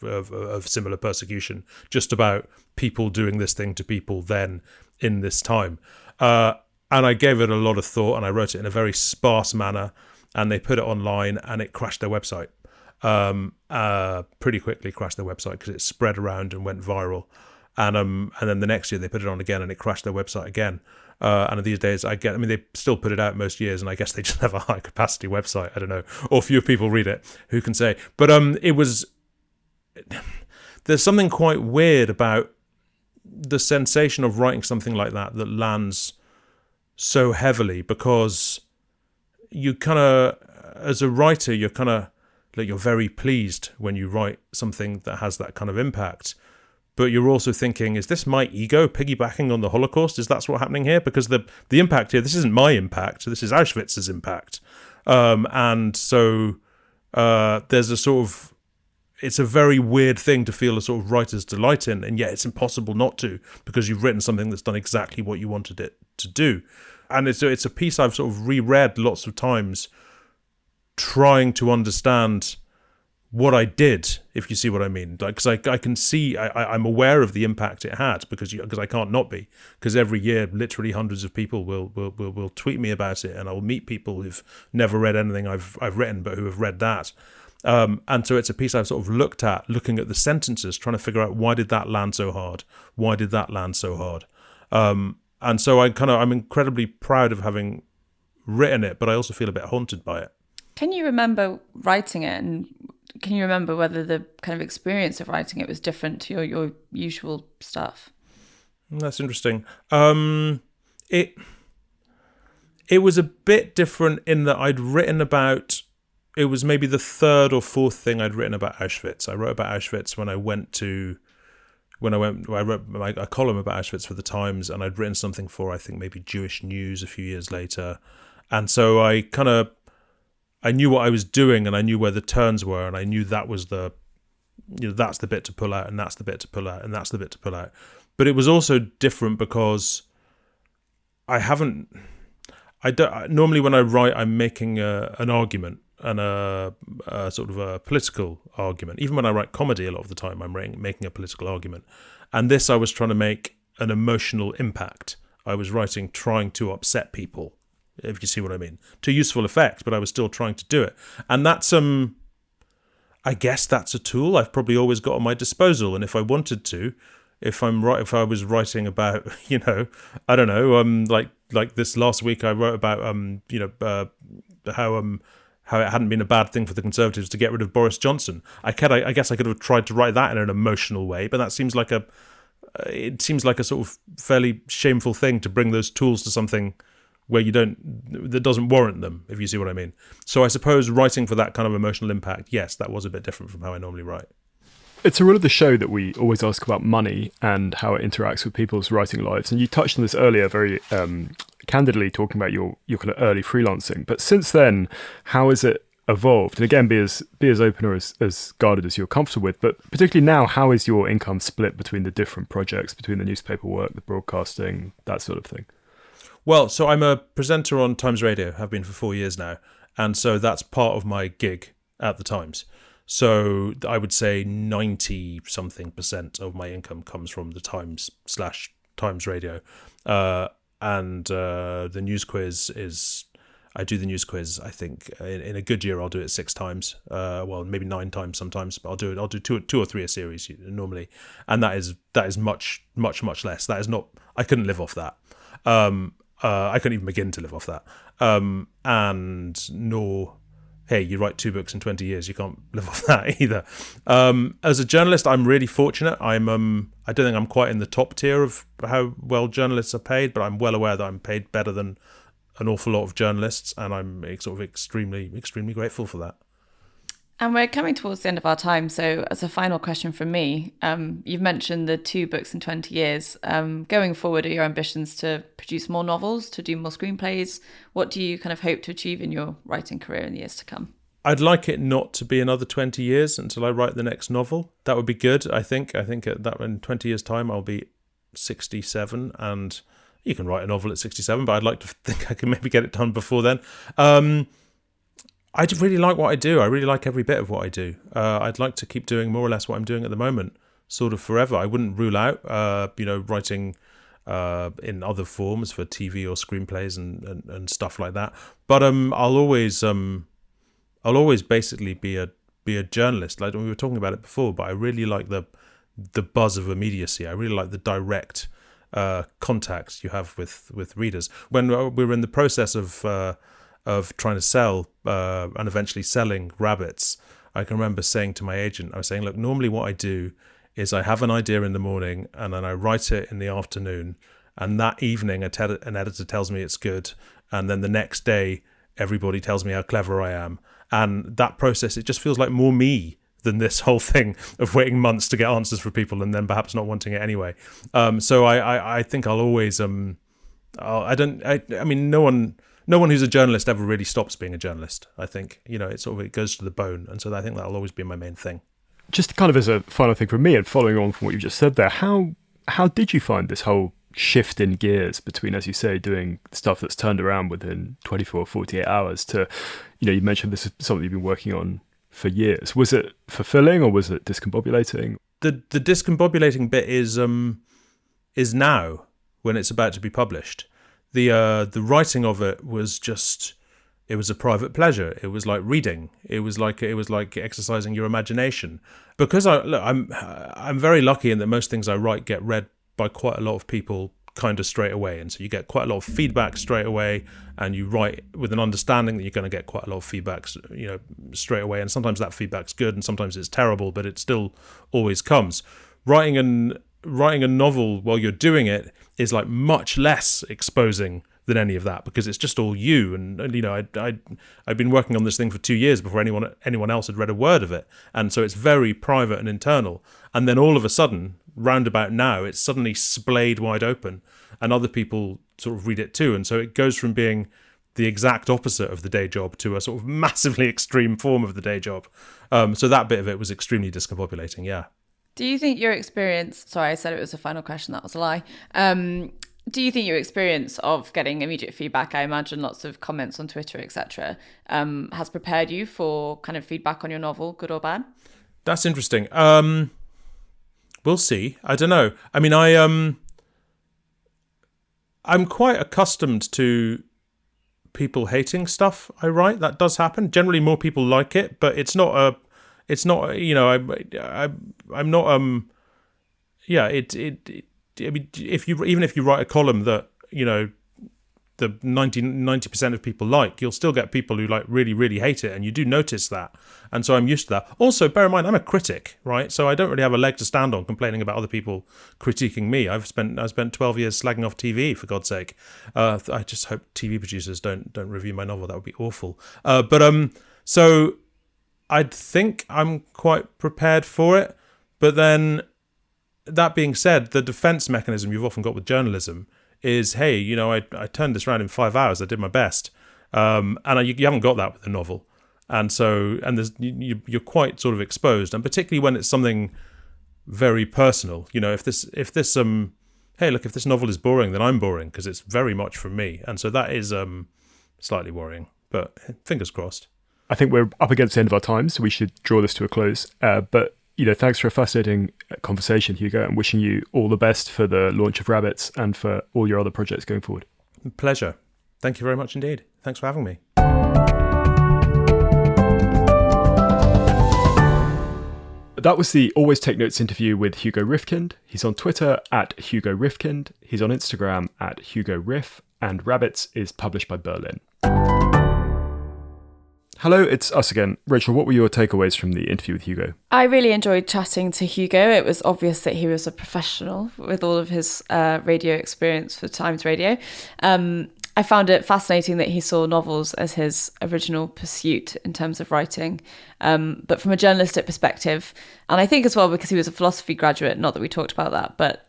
similar persecution, just about people doing this thing to people then in this time. And I gave it a lot of thought, and I wrote it in a very sparse manner, and they put it online and it crashed their website. Pretty quickly crashed their website because it spread around and went viral. And then the next year they put it on again and it crashed their website again. And these days they still put it out most years, and I guess they just have a high capacity website. I don't know, or few people read it. Who can say? But there's something quite weird about the sensation of writing something like that lands so heavily, because you kind of, as a writer, you're very pleased when you write something that has that kind of impact, but you're also thinking, is this my ego piggybacking on the Holocaust? Is that what's happening here? Because the impact here, this isn't my impact, this is Auschwitz's impact. And so there's a sort of, it's a very weird thing to feel a sort of writer's delight in, and yet it's impossible not to, because you've written something that's done exactly what you wanted it to do. And it's a piece I've sort of reread lots of times, trying to understand what I did, if you see what I mean. Like, because I can see, I'm aware of the impact it had, because I can't not be, because every year literally hundreds of people will tweet me about it, and I'll meet people who've never read anything I've written, but who have read that. And so it's a piece I've sort of looking at the sentences, trying to figure out, why did that land so hard? Why did that land so hard? And so I'm incredibly proud of having written it, but I also feel a bit haunted by it. Can you remember writing it, and can you remember whether the kind of experience of writing it was different to your usual stuff? That's interesting. It was a bit different in that I'd written about, it was maybe the third or fourth thing I'd written about Auschwitz. I wrote about Auschwitz when I wrote a column about Auschwitz for the Times, and I'd written something for, I think, maybe Jewish News a few years later. And so I knew what I was doing, and I knew where the turns were, and I knew that was that's the bit to pull out, and that's the bit to pull out, and that's the bit to pull out. But it was also different because normally when I write, I'm making an argument, and a sort of a political argument. Even when I write comedy, a lot of the time I'm making a political argument. And this, I was trying to make an emotional impact. I was writing trying to upset people, if you see what I mean, to useful effect, but I was still trying to do it. And that's, I guess that's a tool I've probably always got at my disposal. And if I wanted to, if I was writing about, I don't know, like this last week I wrote about, how it hadn't been a bad thing for the Conservatives to get rid of Boris Johnson. I guess I could have tried to write that in an emotional way, but that seems like a sort of fairly shameful thing to bring those tools to something where that doesn't warrant them, if you see what I mean. So I suppose writing for that kind of emotional impact, yes, that was a bit different from how I normally write. It's a rule of the show that we always ask about money and how it interacts with people's writing lives. And you touched on this earlier very candidly, talking about your kind of early freelancing. But since then, how has it evolved? And again, be as open or as guarded as you're comfortable with. But particularly now, how is your income split between the different projects, between the newspaper work, the broadcasting, that sort of thing? Well, so I'm a presenter on Times Radio, have been for 4 years now. And so that's part of my gig at the Times. So I would say 90-something% of my income comes from the Times/Times Radio. And the news quiz is, I do the news quiz, I think, in a good year I'll do it 6 times. Well, maybe 9 times sometimes, but I'll do two or three a series normally. And that is much, much, much less. That is not, I couldn't live off that. I couldn't even begin to live off that. And nor... hey, you write 2 books in 20 years, you can't live off that either. As a journalist, I'm really fortunate. I don't think I'm quite in the top tier of how well journalists are paid, but I'm well aware that I'm paid better than an awful lot of journalists, and I'm sort of extremely, extremely grateful for that. And we're coming towards the end of our time. So as a final question from me, you've mentioned the 2 books in 20 years. Going forward, are your ambitions to produce more novels, to do more screenplays? What do you kind of hope to achieve in your writing career in the years to come? I'd like it not to be another 20 years until I write the next novel. That would be good, I think. I think in 20 years' time, I'll be 67, and you can write a novel at 67, but I'd like to think I can maybe get it done before then. I really like what I do. I really like every bit of what I do. I'd like to keep doing more or less what I'm doing at the moment, sort of forever. I wouldn't rule out, writing in other forms for TV or screenplays and stuff like that. But I'll always basically be a journalist. Like we were talking about it before, but I really like the buzz of immediacy. I really like the direct contact you have with readers. When we were in the process of trying to sell and eventually selling Rabbits, I can remember saying to my agent, I was saying, look, normally what I do is I have an idea in the morning and then I write it in the afternoon, and that evening an editor tells me it's good, and then the next day everybody tells me how clever I am. And that process, it just feels like more me than this whole thing of waiting months to get answers for people and then perhaps not wanting it anyway. So I think I'll always no one who's a journalist ever really stops being a journalist. I think, it goes to the bone. And so I think that'll always be my main thing. Just kind of as a final thing from me, and following on from what you just said there, how did you find this whole shift in gears between, as you say, doing stuff that's turned around within 24, 48 hours to, you mentioned this is something you've been working on for years. Was it fulfilling or was it discombobulating? The discombobulating bit is now, when it's about to be published. The writing of it was just, it was a private pleasure. It was like reading. It was like exercising your imagination. Because I'm very lucky in that most things I write get read by quite a lot of people kind of straight away, and so you get quite a lot of feedback straight away, and you write with an understanding that you're going to get quite a lot of feedback, straight away. And sometimes that feedback's good, and sometimes it's terrible, but it still always comes. Writing a novel while you're doing it is like much less exposing than any of that, because it's just all you. And I'd been working on this thing for 2 years before anyone else had read a word of it, and so it's very private and internal. And then all of a sudden, round about now, it's suddenly splayed wide open, and other people sort of read it too. And so it goes from being the exact opposite of the day job to a sort of massively extreme form of the day job. So that bit of it was extremely discombobulating. Yeah. Do you think your experience, sorry, I said it was a final question, that was a lie. Do you think your experience of getting immediate feedback, I imagine lots of comments on Twitter, etc., has prepared you for kind of feedback on your novel, good or bad? That's interesting. We'll see. I don't know. I mean, I'm quite accustomed to people hating stuff I write. That does happen. Generally, more people like it, but it's not. I'm not. I mean, if you write a column that the 90% of people like, you'll still get people who like really, really hate it, and you do notice that. And so I'm used to that. Also, bear in mind, I'm a critic, right? So I don't really have a leg to stand on complaining about other people critiquing me. I spent 12 years slagging off TV, for God's sake. I just hope TV producers don't review my novel. That would be awful. So I think I'm quite prepared for it. But then, that being said, the defense mechanism you've often got with journalism is, hey, I turned this around in 5 hours. I did my best. And you haven't got that with a novel. And so, you're quite sort of exposed. And particularly when it's something very personal, if this novel is boring, then I'm boring because it's very much from me. And so that is slightly worrying, but fingers crossed. I think we're up against the end of our time, so we should draw this to a close. But thanks for a fascinating conversation, Hugo, and wishing you all the best for the launch of Rabbits and for all your other projects going forward. Pleasure. Thank you very much indeed. Thanks for having me. That was the Always Take Notes interview with Hugo Rifkind. He's on Twitter at Hugo Rifkind. He's on Instagram at Hugo Riff. And Rabbits is published by Berlin. Hello, it's us again. Rachel, what were your takeaways from the interview with Hugo? I really enjoyed chatting to Hugo. It was obvious that he was a professional with all of his radio experience for Times Radio. I found it fascinating that he saw novels as his original pursuit in terms of writing, but from a journalistic perspective. And I think as well because he was a philosophy graduate, not that we talked about that, but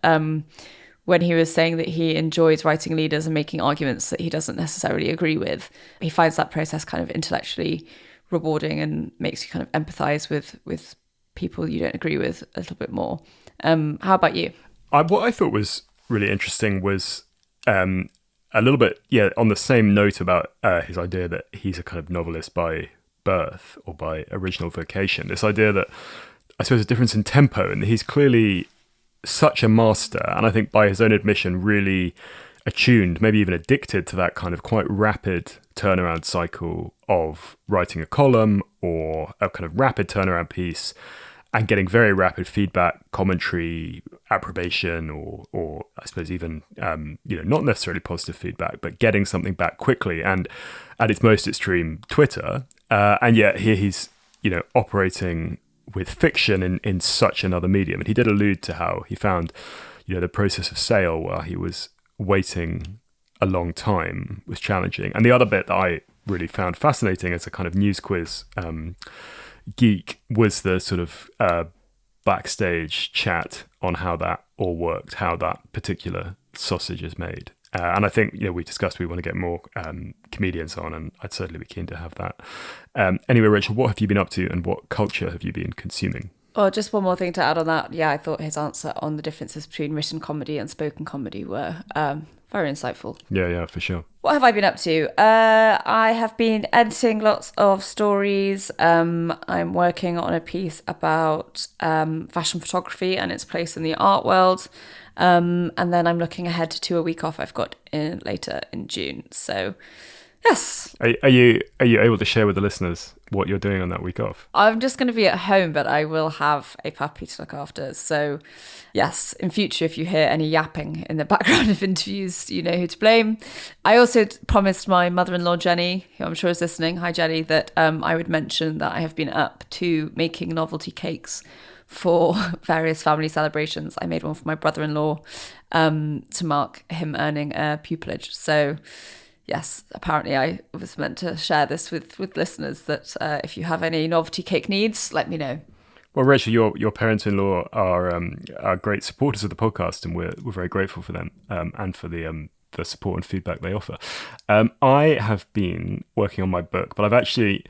when he was saying that he enjoys writing leaders and making arguments that he doesn't necessarily agree with, he finds that process kind of intellectually rewarding and makes you kind of empathize with people you don't agree with a little bit more. How about you? What I thought was really interesting was a little bit, on the same note about his idea that he's a kind of novelist by birth or by original vocation. This idea that, I suppose, a difference in tempo, and he's clearly such a master, and I think by his own admission, really attuned, maybe even addicted to that kind of quite rapid turnaround cycle of writing a column or a kind of rapid turnaround piece and getting very rapid feedback, commentary, approbation, or I suppose even, not necessarily positive feedback, but getting something back quickly and at its most extreme, Twitter. And yet here he's, operating with fiction in such another medium. And he did allude to how he found, the process of sale while he was waiting a long time was challenging. And the other bit that I really found fascinating as a kind of news quiz geek was the sort of backstage chat on how that all worked, how that particular sausage is made. And I think, we discussed we want to get more comedians on, and I'd certainly be keen to have that. Anyway, Rachel, what have you been up to and what culture have you been consuming? Oh, just one more thing to add on that. Yeah, I thought his answer on the differences between written comedy and spoken comedy were very insightful. Yeah, for sure. What have I been up to? I have been editing lots of stories. I'm working on a piece about fashion photography and its place in the art world. And then I'm looking ahead to a week off I've got later in June. So, yes. Are you able to share with the listeners what you're doing on that week off? I'm just going to be at home, but I will have a puppy to look after. So, yes, in future, if you hear any yapping in the background of interviews, you know who to blame. I also promised my mother-in-law, Jenny, who I'm sure is listening, hi Jenny, that I would mention that I have been up to making novelty cakes for various family celebrations. I made one for my brother-in-law to mark him earning a pupillage. So, yes, apparently I was meant to share this with listeners that if you have any novelty cake needs, let me know. Well, Rachel, your parents-in-law are great supporters of the podcast, and we're very grateful for them and for the support and feedback they offer. I have been working on my book, but I've actually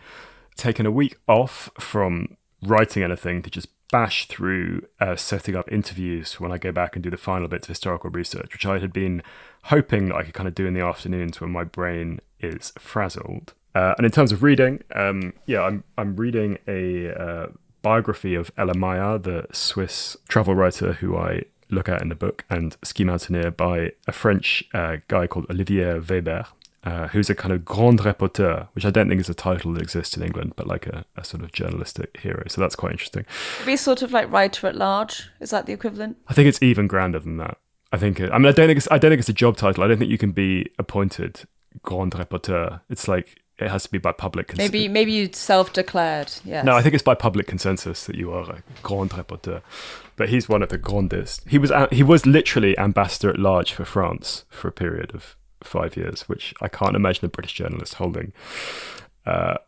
taken a week off from writing anything to just bash through setting up interviews when I go back and do the final bits of historical research, which I had been hoping that I could kind of do in the afternoons when my brain is frazzled. And in terms of reading, I'm reading a biography of Ella Meyer, the Swiss travel writer who I look at in the book, and ski mountaineer, by a French guy called Olivier Weber, who's a kind of grand reporter, which I don't think is a title that exists in England, but like a sort of journalistic hero. So that's quite interesting. Be sort of like writer at large. Is that the equivalent? I think it's even grander than that. I don't think it's a job title. I don't think you can be appointed grand reporter. It's like it has to be by public consensus. Maybe you self-declared. Yes. No, I think it's by public consensus that you are a grand reporter. But he's one of the grandest. He was literally ambassador at large for France for a period of 5 years, which I can't imagine a British journalist holding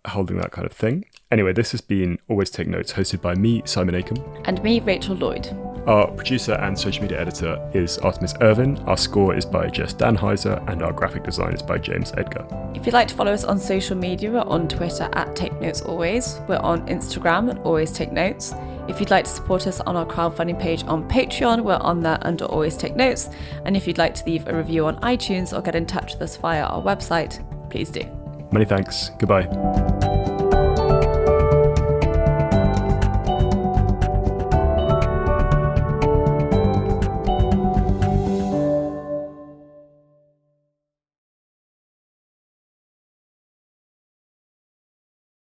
holding that kind of thing. Anyway, this has been Always Take Notes, hosted by me, Simon Akam. And me, Rachel Lloyd. Our producer and social media editor is Artemis Irvin. Our score is by Jess Danheiser, and our graphic design is by James Edgar. If you'd like to follow us on social media, we're on Twitter at Take Notes Always. We're on Instagram at Always Take Notes. If you'd like to support us on our crowdfunding page on Patreon, we're on there under Always Take Notes. And if you'd like to leave a review on iTunes or get in touch with us via our website, please do. Many thanks. Goodbye.